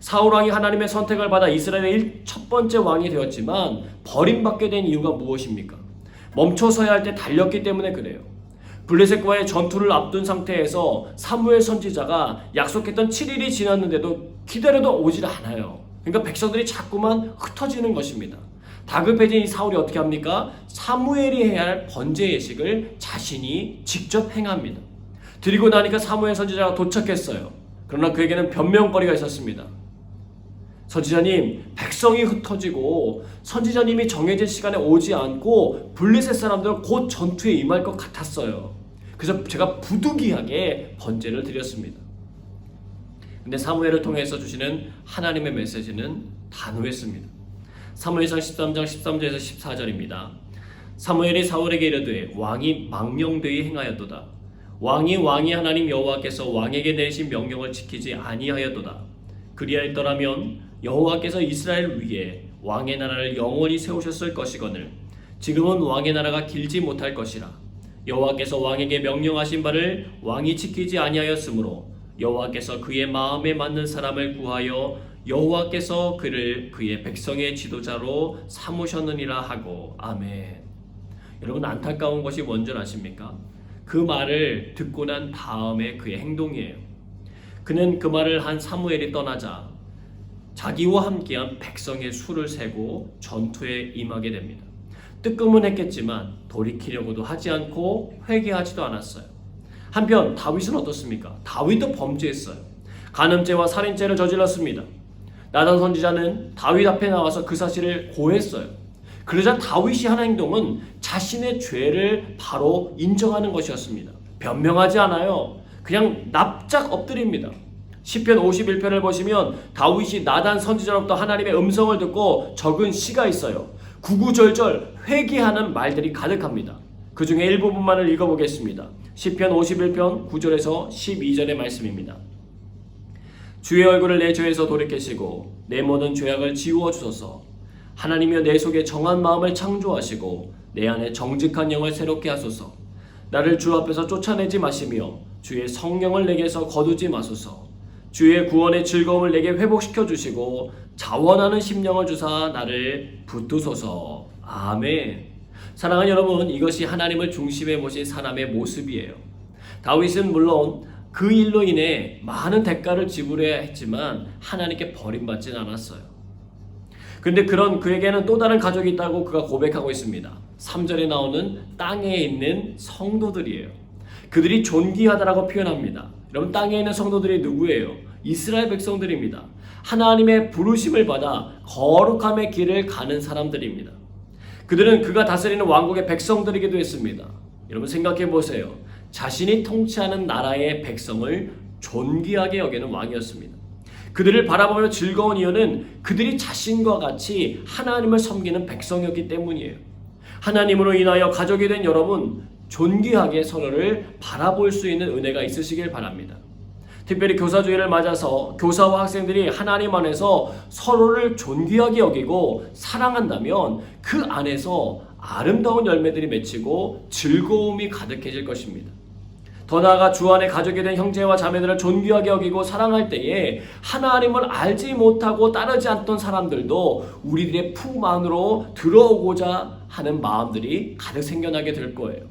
사울왕이 하나님의 선택을 받아 이스라엘의 첫 번째 왕이 되었지만 버림받게 된 이유가 무엇입니까? 멈춰서야 할 때 달렸기 때문에 그래요. 블레셋과의 전투를 앞둔 상태에서 사무엘 선지자가 약속했던 7일이 지났는데도 기다려도 오질 않아요. 그러니까 백성들이 자꾸만 흩어지는 것입니다. 다급해진 이 사울이 어떻게 합니까? 사무엘이 해야 할 번제 예식을 자신이 직접 행합니다. 드리고 나니까 사무엘 선지자가 도착했어요. 그러나 그에게는 변명거리가 있었습니다. 선지자님, 백성이 흩어지고 선지자님이 정해진 시간에 오지 않고 블레셋 사람들은 곧 전투에 임할 것 같았어요. 그래서 제가 부득이하게 번제를 드렸습니다. 근데 사무엘을 통해서 주시는 하나님의 메시지는 단호했습니다. 사무엘상 13장 13절에서 14절입니다. 사무엘이 사울에게 이르되 왕이 망령되이 행하였도다. 왕이 하나님 여호와께서 왕에게 내리신 명령을 지키지 아니하였도다. 그리하였더라면 여호와께서 이스라엘 위에 왕의 나라를 영원히 세우셨을 것이거늘 지금은 왕의 나라가 길지 못할 것이라. 여호와께서 왕에게 명령하신 바를 왕이 지키지 아니하였으므로 여호와께서 그의 마음에 맞는 사람을 구하여 여호와께서 그를 그의 백성의 지도자로 삼으셨느니라 하고. 아멘. 여러분, 안타까운 것이 뭔 줄 아십니까? 그 말을 듣고 난 다음에 그의 행동이에요. 그는 그 말을 한 사무엘이 떠나자 자기와 함께한 백성의 수를 세고 전투에 임하게 됩니다. 뜨끔은 했겠지만 돌이키려고도 하지 않고 회개하지도 않았어요. 한편 다윗은 어떻습니까? 다윗도 범죄했어요. 간음죄와 살인죄를 저질렀습니다. 나단 선지자는 다윗 앞에 나와서 그 사실을 고했어요. 그러자 다윗이 한 행동은 자신의 죄를 바로 인정하는 것이었습니다. 변명하지 않아요. 그냥 납작 엎드립니다. 시편 51편을 보시면 다윗이 나단 선지자로부터 하나님의 음성을 듣고 적은 시가 있어요. 구구절절 회개하는 말들이 가득합니다. 그 중에 일부분만을 읽어보겠습니다. 시편 51편 9절에서 12절의 말씀입니다. 주의 얼굴을 내 죄에서 돌이키시고 내 모든 죄악을 지우어 주소서. 하나님이여 내 속에 정한 마음을 창조하시고 내 안에 정직한 영을 새롭게 하소서. 나를 주 앞에서 쫓아내지 마시며 주의 성령을 내게서 거두지 마소서. 주의 구원의 즐거움을 내게 회복시켜 주시고 자원하는 심령을 주사 나를 붙드소서. 아멘. 사랑하는 여러분, 이것이 하나님을 중심에 모신 사람의 모습이에요. 다윗은 물론 그 일로 인해 많은 대가를 지불해야 했지만 하나님께 버림받진 않았어요. 그런데 그런 그에게는 또 다른 가족이 있다고 그가 고백하고 있습니다. 3절에 나오는 땅에 있는 성도들이에요. 그들이 존귀하다라고 표현합니다. 여러분, 땅에 있는 성도들이 누구예요? 이스라엘 백성들입니다. 하나님의 부르심을 받아 거룩함의 길을 가는 사람들입니다. 그들은 그가 다스리는 왕국의 백성들이기도 했습니다. 여러분, 생각해 보세요. 자신이 통치하는 나라의 백성을 존귀하게 여기는 왕이었습니다. 그들을 바라보며 즐거운 이유는 그들이 자신과 같이 하나님을 섬기는 백성이었기 때문이에요. 하나님으로 인하여 가족이 된 여러분, 존귀하게 서로를 바라볼 수 있는 은혜가 있으시길 바랍니다. 특별히 교사주일을 맞아서 교사와 학생들이 하나님 안에서 서로를 존귀하게 여기고 사랑한다면 그 안에서 아름다운 열매들이 맺히고 즐거움이 가득해질 것입니다. 더 나아가 주 안에 가족이 된 형제와 자매들을 존귀하게 여기고 사랑할 때에 하나님을 알지 못하고 따르지 않던 사람들도 우리들의 품 안으로 들어오고자 하는 마음들이 가득 생겨나게 될 거예요.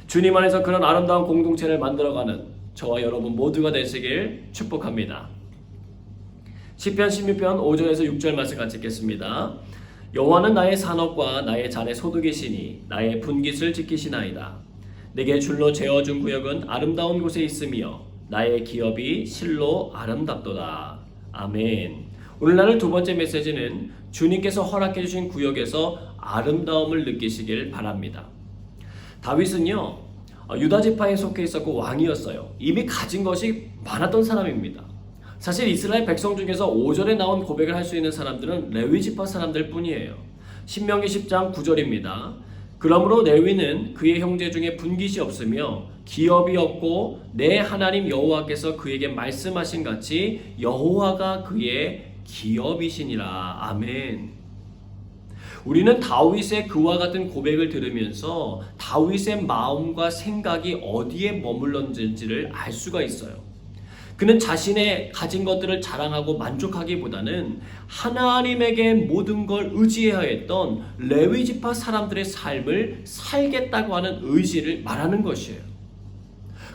주님 안에서 그런 아름다운 공동체를 만들어가는 저와 여러분 모두가 되시길 축복합니다. 시편 16편 5절에서 6절 말씀 같이 읽겠습니다. 여호와는 나의 산업과 나의 잔의 소득이시니 나의 분깃을 지키시나이다. 내게 줄로 재어준 구역은 아름다운 곳에 있으며 나의 기업이 실로 아름답도다. 아멘. 오늘날 두 번째 메시지는 주님께서 허락해 주신 구역에서 아름다움을 느끼시길 바랍니다. 다윗은요, 유다 지파에 속해 있었고 왕이었어요. 이미 가진 것이 많았던 사람입니다. 사실 이스라엘 백성 중에서 5절에 나온 고백을 할 수 있는 사람들은 레위 지파 사람들 뿐이에요. 신명기 10장 9절입니다. 그러므로 레위는 그의 형제 중에 분깃이 없으며 기업이 없고 내 하나님 여호와께서 그에게 말씀하신 같이 여호와가 그의 기업이시니라. 아멘. 우리는 다윗의 그와 같은 고백을 들으면서 다윗의 마음과 생각이 어디에 머물렀는지를 알 수가 있어요. 그는 자신의 가진 것들을 자랑하고 만족하기보다는 하나님에게 모든 걸 의지해야 했던 레위 지파 사람들의 삶을 살겠다고 하는 의지를 말하는 것이에요.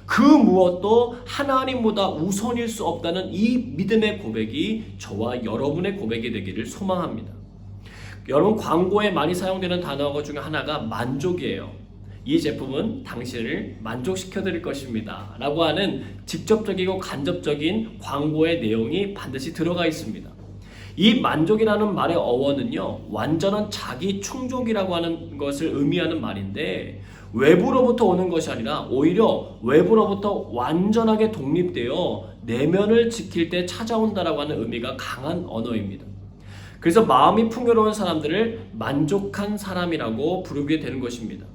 그 무엇도 하나님보다 우선일 수 없다는 이 믿음의 고백이 저와 여러분의 고백이 되기를 소망합니다. 여러분, 광고에 많이 사용되는 단어 중에 하나가 만족이에요. 이 제품은 당신을 만족시켜 드릴 것입니다 라고 하는 직접적이고 간접적인 광고의 내용이 반드시 들어가 있습니다. 이 만족이라는 말의 어원은요, 완전한 자기 충족이라고 하는 것을 의미하는 말인데, 외부로부터 오는 것이 아니라 오히려 외부로부터 완전하게 독립되어 내면을 지킬 때 찾아온다라고 하는 의미가 강한 언어입니다. 그래서 마음이 풍요로운 사람들을 만족한 사람이라고 부르게 되는 것입니다.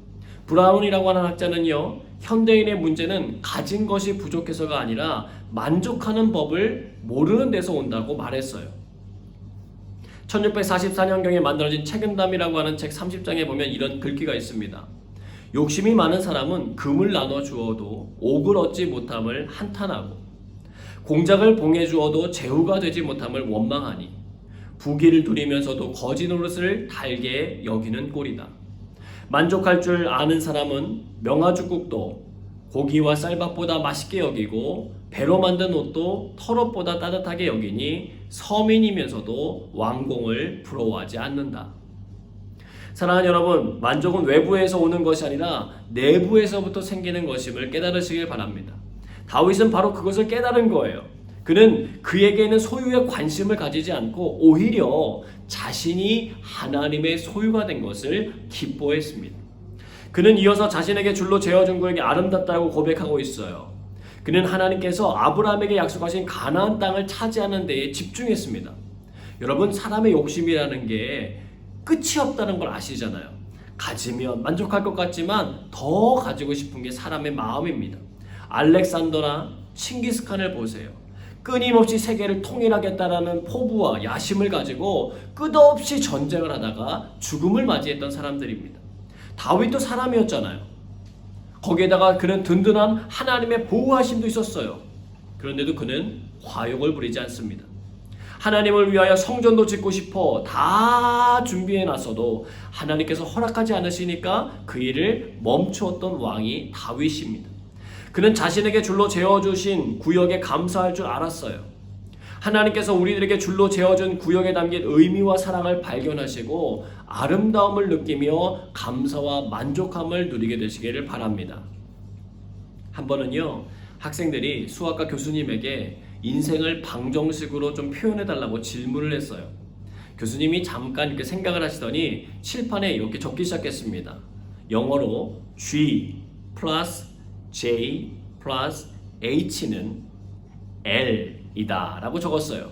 브라운이라고 하는 학자는요, 현대인의 문제는 가진 것이 부족해서가 아니라 만족하는 법을 모르는 데서 온다고 말했어요. 1644년경에 만들어진 책임담이라고 하는 책 30장에 보면 이런 글귀가 있습니다. 욕심이 많은 사람은 금을 나눠 주어도 옥을 얻지 못함을 한탄하고, 공작을 봉해 주어도 제후가 되지 못함을 원망하니, 부귀를 누리면서도 거지 노릇을 달게 여기는 꼴이다. 만족할 줄 아는 사람은 명아죽국도 고기와 쌀밥보다 맛있게 여기고, 배로 만든 옷도 털옷보다 따뜻하게 여기니 서민이면서도 왕공을 부러워하지 않는다. 사랑하는 여러분, 만족은 외부에서 오는 것이 아니라 내부에서부터 생기는 것임을 깨달으시길 바랍니다. 다윗은 바로 그것을 깨달은 거예요. 그는 그에게 있는 소유에 관심을 가지지 않고 오히려 자신이 하나님의 소유가 된 것을 기뻐했습니다. 그는 이어서 자신에게 줄로 재어준 구역이 아름답다고 고백하고 있어요. 그는 하나님께서 아브라함에게 약속하신 가나안 땅을 차지하는 데에 집중했습니다. 여러분, 사람의 욕심이라는 게 끝이 없다는 걸 아시잖아요. 가지면 만족할 것 같지만 더 가지고 싶은 게 사람의 마음입니다. 알렉산더나 칭기스칸을 보세요. 끊임없이 세계를 통일하겠다라는 포부와 야심을 가지고 끝없이 전쟁을 하다가 죽음을 맞이했던 사람들입니다. 다윗도 사람이었잖아요. 거기에다가 그는 든든한 하나님의 보호하심도 있었어요. 그런데도 그는 과욕을 부리지 않습니다. 하나님을 위하여 성전도 짓고 싶어 다 준비해 놨어도 하나님께서 허락하지 않으시니까 그 일을 멈추었던 왕이 다윗입니다. 그는 자신에게 줄로 재어주신 구역에 감사할 줄 알았어요. 하나님께서 우리들에게 줄로 재어준 구역에 담긴 의미와 사랑을 발견하시고 아름다움을 느끼며 감사와 만족함을 누리게 되시기를 바랍니다. 한 번은요, 학생들이 수학과 교수님에게 인생을 방정식으로 좀 표현해달라고 질문을 했어요. 교수님이 잠깐 이렇게 생각을 하시더니 칠판에 이렇게 적기 시작했습니다. 영어로 G 플러스 J 플러스 H는 L이다 라고 적었어요.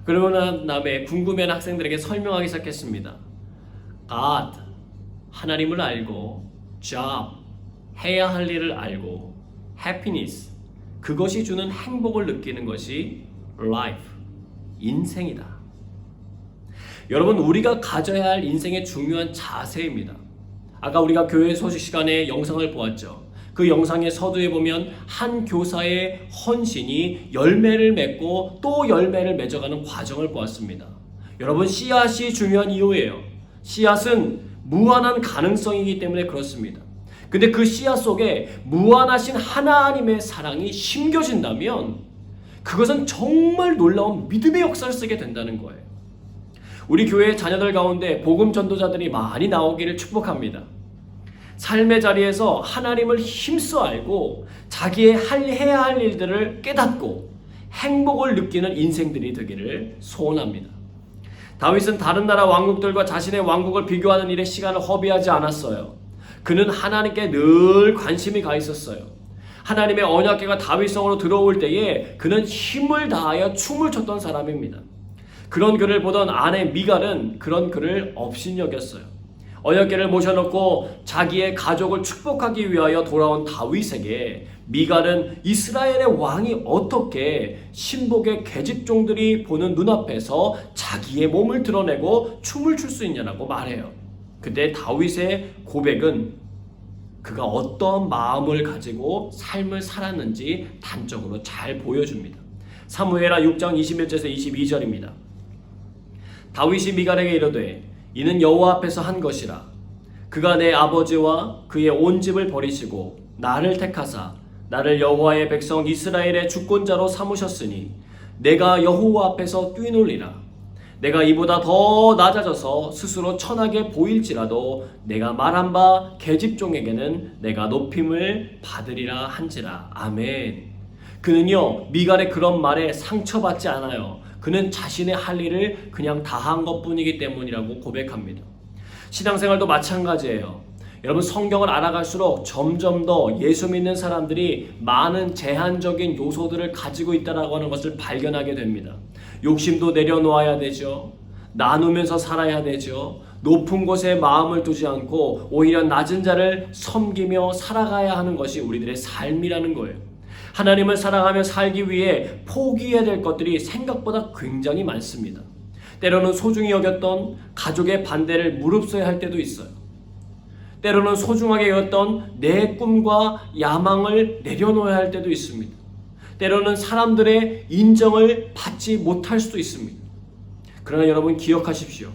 그러고 난 다음에 궁금해하는 학생들에게 설명하기 시작했습니다. God, 하나님을 알고, job, 해야 할 일을 알고, happiness, 그것이 주는 행복을 느끼는 것이 life, 인생이다. 여러분, 우리가 가져야 할 인생의 중요한 자세입니다. 아까 우리가 교회 소식 시간에 영상을 보았죠. 그 영상의 서두에 보면 한 교사의 헌신이 열매를 맺고 또 열매를 맺어가는 과정을 보았습니다. 여러분, 씨앗이 중요한 이유예요. 씨앗은 무한한 가능성이기 때문에 그렇습니다. 근데 그 씨앗 속에 무한하신 하나님의 사랑이 심겨진다면 그것은 정말 놀라운 믿음의 역사를 쓰게 된다는 거예요. 우리 교회 자녀들 가운데 복음 전도자들이 많이 나오기를 축복합니다. 삶의 자리에서 하나님을 힘써 알고 자기의 해야 할 일들을 깨닫고 행복을 느끼는 인생들이 되기를 소원합니다. 다윗은 다른 나라 왕국들과 자신의 왕국을 비교하는 일에 시간을 허비하지 않았어요. 그는 하나님께 늘 관심이 가 있었어요. 하나님의 언약궤가 다윗성으로 들어올 때에 그는 힘을 다하여 춤을 췄던 사람입니다. 그런 그를 보던 아내 미갈은 그런 그를 업신여겼어요. 언약궤를 모셔놓고 자기의 가족을 축복하기 위하여 돌아온 다윗에게 미갈은 이스라엘의 왕이 어떻게 신복의 계집종들이 보는 눈앞에서 자기의 몸을 드러내고 춤을 출 수 있냐고 말해요. 그때 다윗의 고백은 그가 어떤 마음을 가지고 삶을 살았는지 단적으로 잘 보여줍니다. 사무엘하 6장 21절에서 22절입니다. 다윗이 미갈에게 이르되 이는 여호와 앞에서 한 것이라. 그가 내 아버지와 그의 온 집을 버리시고 나를 택하사 나를 여호와의 백성 이스라엘의 주권자로 삼으셨으니 내가 여호와 앞에서 뛰놀리라. 내가 이보다 더 낮아져서 스스로 천하게 보일지라도 내가 말한 바 계집종에게는 내가 높임을 받으리라 한지라. 아멘. 그는요, 미갈의 그런 말에 상처받지 않아요. 그는 자신의 할 일을 그냥 다한 것뿐이기 때문이라고 고백합니다. 신앙생활도 마찬가지예요. 여러분, 성경을 알아갈수록 점점 더 예수 믿는 사람들이 많은 제한적인 요소들을 가지고 있다고 하는 것을 발견하게 됩니다. 욕심도 내려놓아야 되죠. 나누면서 살아야 되죠. 높은 곳에 마음을 두지 않고 오히려 낮은 자를 섬기며 살아가야 하는 것이 우리들의 삶이라는 거예요. 하나님을 사랑하며 살기 위해 포기해야 될 것들이 생각보다 굉장히 많습니다. 때로는 소중히 여겼던 가족의 반대를 무릅써야 할 때도 있어요. 때로는 소중하게 여겼던 내 꿈과 야망을 내려놓아야 할 때도 있습니다. 때로는 사람들의 인정을 받지 못할 수도 있습니다. 그러나 여러분 기억하십시오.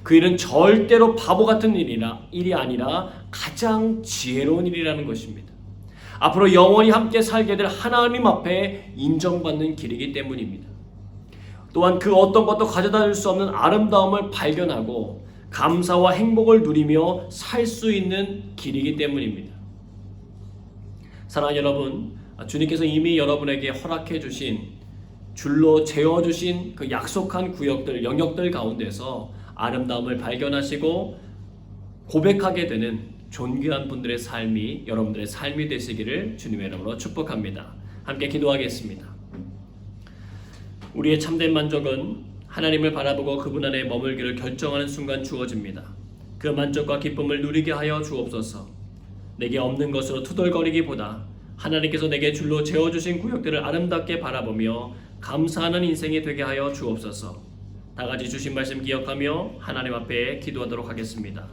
그 일은 절대로 바보 같은 일이 아니라 가장 지혜로운 일이라는 것입니다. 앞으로 영원히 함께 살게 될 하나님 앞에 인정받는 길이기 때문입니다. 또한 그 어떤 것도 가져다 줄 수 없는 아름다움을 발견하고 감사와 행복을 누리며 살 수 있는 길이기 때문입니다. 사랑하는 여러분, 주님께서 이미 여러분에게 허락해 주신 줄로 재어주신 그 약속한 구역들, 영역들 가운데서 아름다움을 발견하시고 고백하게 되는 존귀한 분들의 삶이 여러분들의 삶이 되시기를 주님의 이름으로 축복합니다. 함께 기도하겠습니다. 우리의 참된 만족은 하나님을 바라보고 그분 안에 머물기를 결정하는 순간 주어집니다. 그 만족과 기쁨을 누리게 하여 주옵소서. 내게 없는 것으로 투덜거리기보다 하나님께서 내게 줄로 재어주신 구역들을 아름답게 바라보며 감사하는 인생이 되게 하여 주옵소서. 다 같이 주신 말씀 기억하며 하나님 앞에 기도하도록 하겠습니다.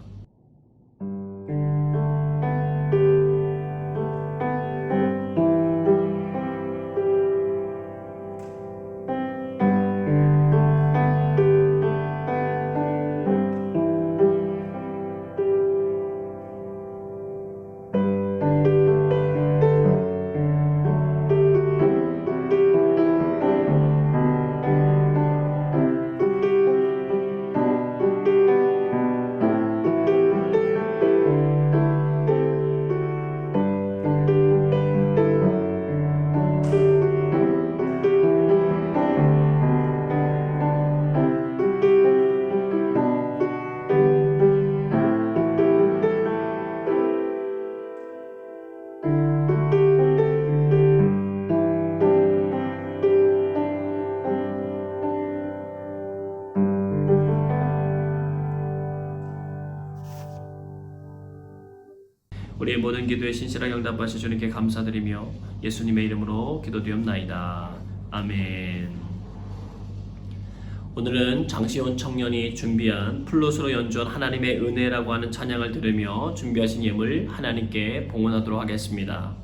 우리의 모든 기도에 신실하게 응답하시 주님께 감사드리며 예수님의 이름으로 기도드리옵나이다. 아멘. 오늘은 장시온 청년이 준비한 플룻으로 연주한 하나님의 은혜라고 하는 찬양을 들으며 준비하신 예물 하나님께 봉헌하도록 하겠습니다.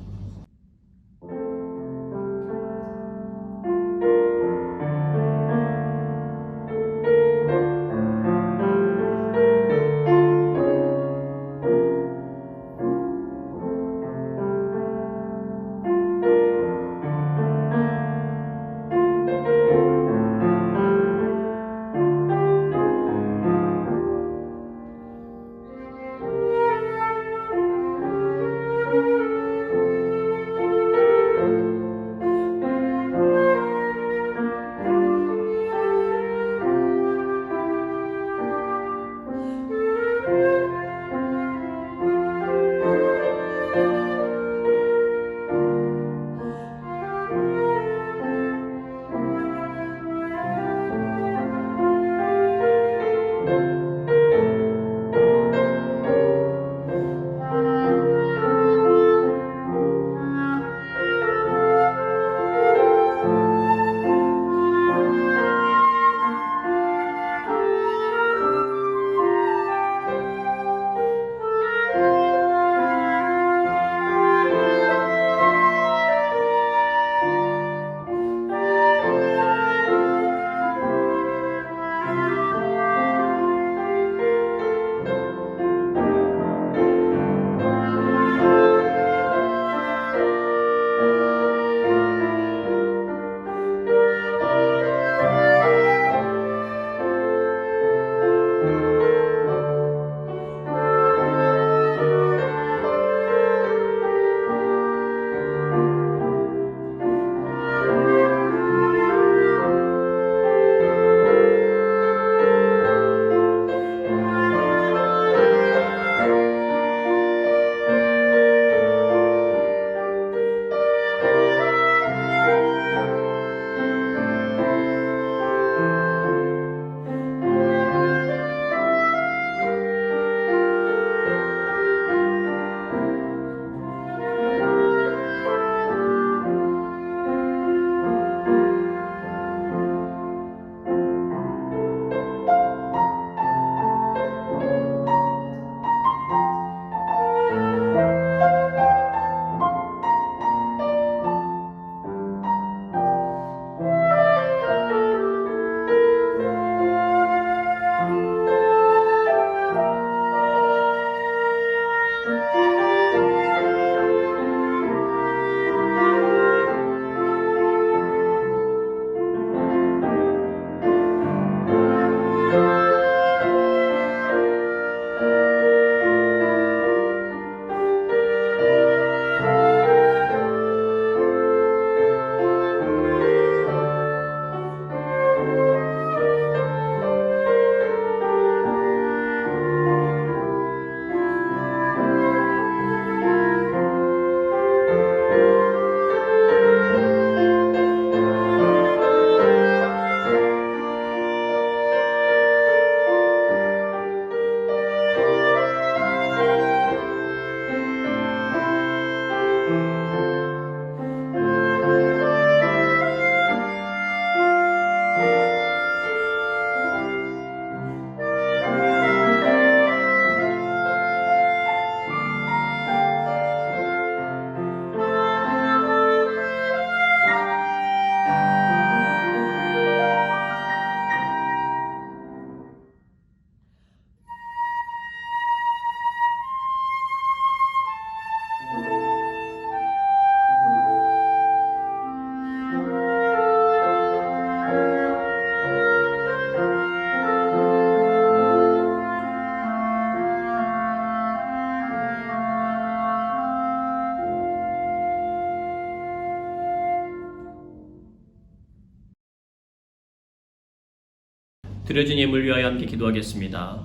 드려진 예물 위하여 함께 기도하겠습니다.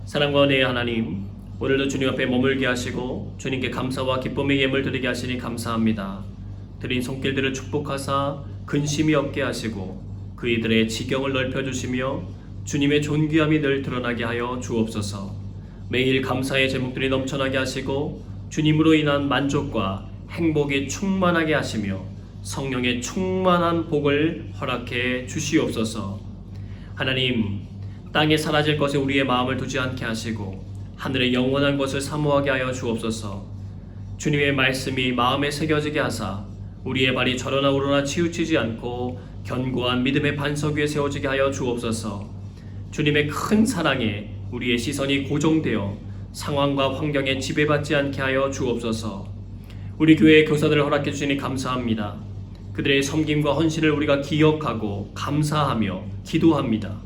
사랑과 은혜의 하나님, 오늘도 주님 앞에 머물게 하시고 주님께 감사와 기쁨의 예물 드리게 하시니 감사합니다. 드린 손길들을 축복하사 근심이 없게 하시고 그이들의 지경을 넓혀주시며 주님의 존귀함이 늘 드러나게 하여 주옵소서. 매일 감사의 제목들이 넘쳐나게 하시고 주님으로 인한 만족과 행복이 충만하게 하시며 성령의 충만한 복을 허락해 주시옵소서. 하나님, 땅에 사라질 것에 우리의 마음을 두지 않게 하시고 하늘의 영원한 것을 사모하게 하여 주옵소서. 주님의 말씀이 마음에 새겨지게 하사 우리의 발이 저러나 우러나 치우치지 않고 견고한 믿음의 반석 위에 세워지게 하여 주옵소서. 주님의 큰 사랑에 우리의 시선이 고정되어 상황과 환경에 지배받지 않게 하여 주옵소서. 우리 교회의 교사들을 허락해 주시니 감사합니다. 그들의 섬김과 헌신을 우리가 기억하고 감사하며 기도합니다.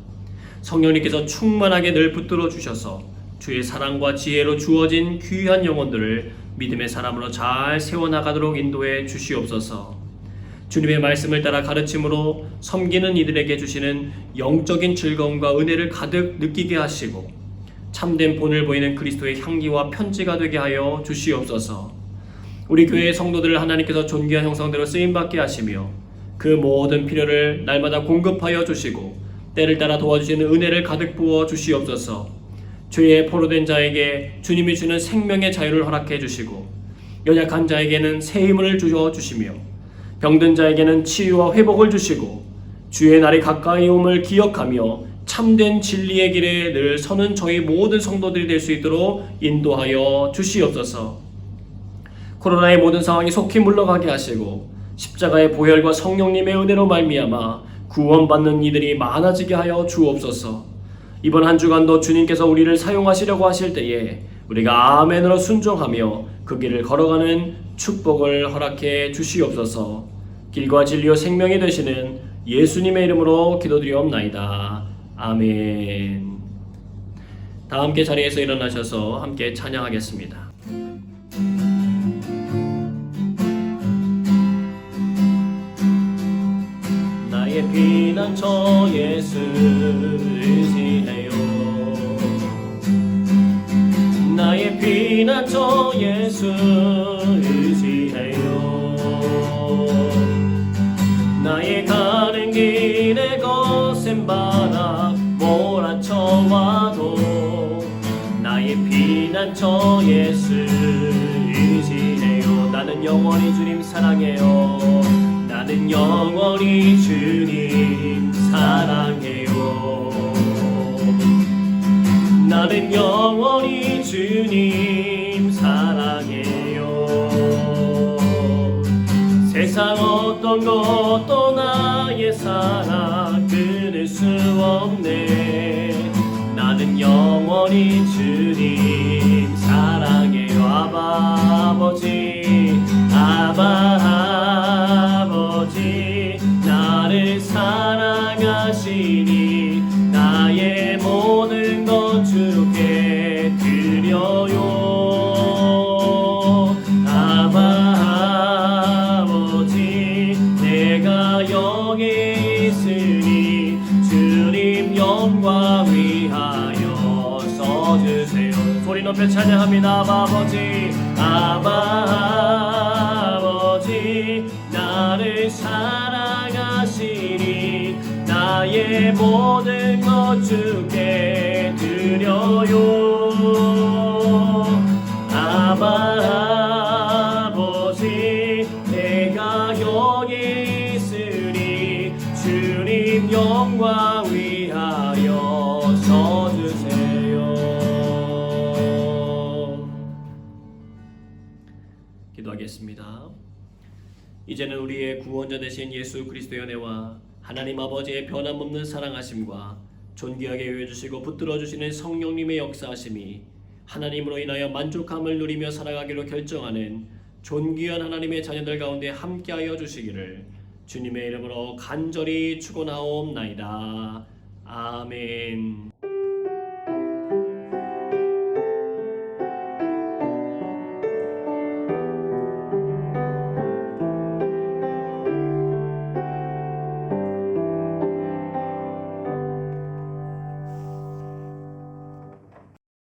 성령님께서 충만하게 늘 붙들어 주셔서 주의 사랑과 지혜로 주어진 귀한 영혼들을 믿음의 사람으로 잘 세워나가도록 인도해 주시옵소서. 주님의 말씀을 따라 가르침으로 섬기는 이들에게 주시는 영적인 즐거움과 은혜를 가득 느끼게 하시고 참된 본을 보이는 그리스도의 향기와 편지가 되게 하여 주시옵소서. 우리 교회의 성도들을 하나님께서 존귀한 형상대로 쓰임받게 하시며 그 모든 필요를 날마다 공급하여 주시고 때를 따라 도와주시는 은혜를 가득 부어 주시옵소서. 죄에 포로된 자에게 주님이 주는 생명의 자유를 허락해 주시고 연약한 자에게는 새 힘을 주어 주시며 병든 자에게는 치유와 회복을 주시고 주의 날이 가까이 옴을 기억하며 참된 진리의 길에 늘 서는 저희 모든 성도들이 될 수 있도록 인도하여 주시옵소서. 코로나의 모든 상황이 속히 물러가게 하시고 십자가의 보혈과 성령님의 은혜로 말미암아 구원받는 이들이 많아지게 하여 주옵소서. 이번 한 주간도 주님께서 우리를 사용하시려고 하실 때에 우리가 아멘으로 순종하며 그 길을 걸어가는 축복을 허락해 주시옵소서. 길과 진리와 생명이 되시는 예수님의 이름으로 기도드리옵나이다. 아멘. 다 함께 자리에서 일어나셔서 함께 찬양하겠습니다. 나의 피난처 예수 의지해요. 나의 피난처 예수 의지해요. 나의 가는 길에 거센 바람 몰아쳐와도 나의 피난처 예수 의지해요. 나는 영원히 주님 사랑해요. 나는 영원히 주님 사랑해요. 나는 영원히 주님 사랑해요. 세상 어떤 것도 나의 사랑 끊을 수 없네. 나는 영원히 주님 사랑해요. 아바 아버지, 아바 아버지, 나를 사랑하시니 나의 모든 것 주께 드려요. 아바 아버지, 내가 여기 있으니 주님 영광 위하여 써주세요. 소리 높여 찬양합니다. 아바 아버지, 아바 아버지, 나를 사랑하시니 나의 모든 것 주께 드려요. 아바 아버지, 내가 여기 있으니 주님 영광 위하여 써주세요. 기도하겠습니다. 이제는 우리의 구원자 되신 예수 그리스도의 은혜와 하나님 아버지의 변함없는 사랑하심과 존귀하게 여겨주시고 붙들어주시는 성령님의 역사하심이 하나님으로 인하여 만족함을 누리며 살아가기로 결정하는 존귀한 하나님의 자녀들 가운데 함께하여 주시기를 주님의 이름으로 간절히 축원하옵나이다. 아멘.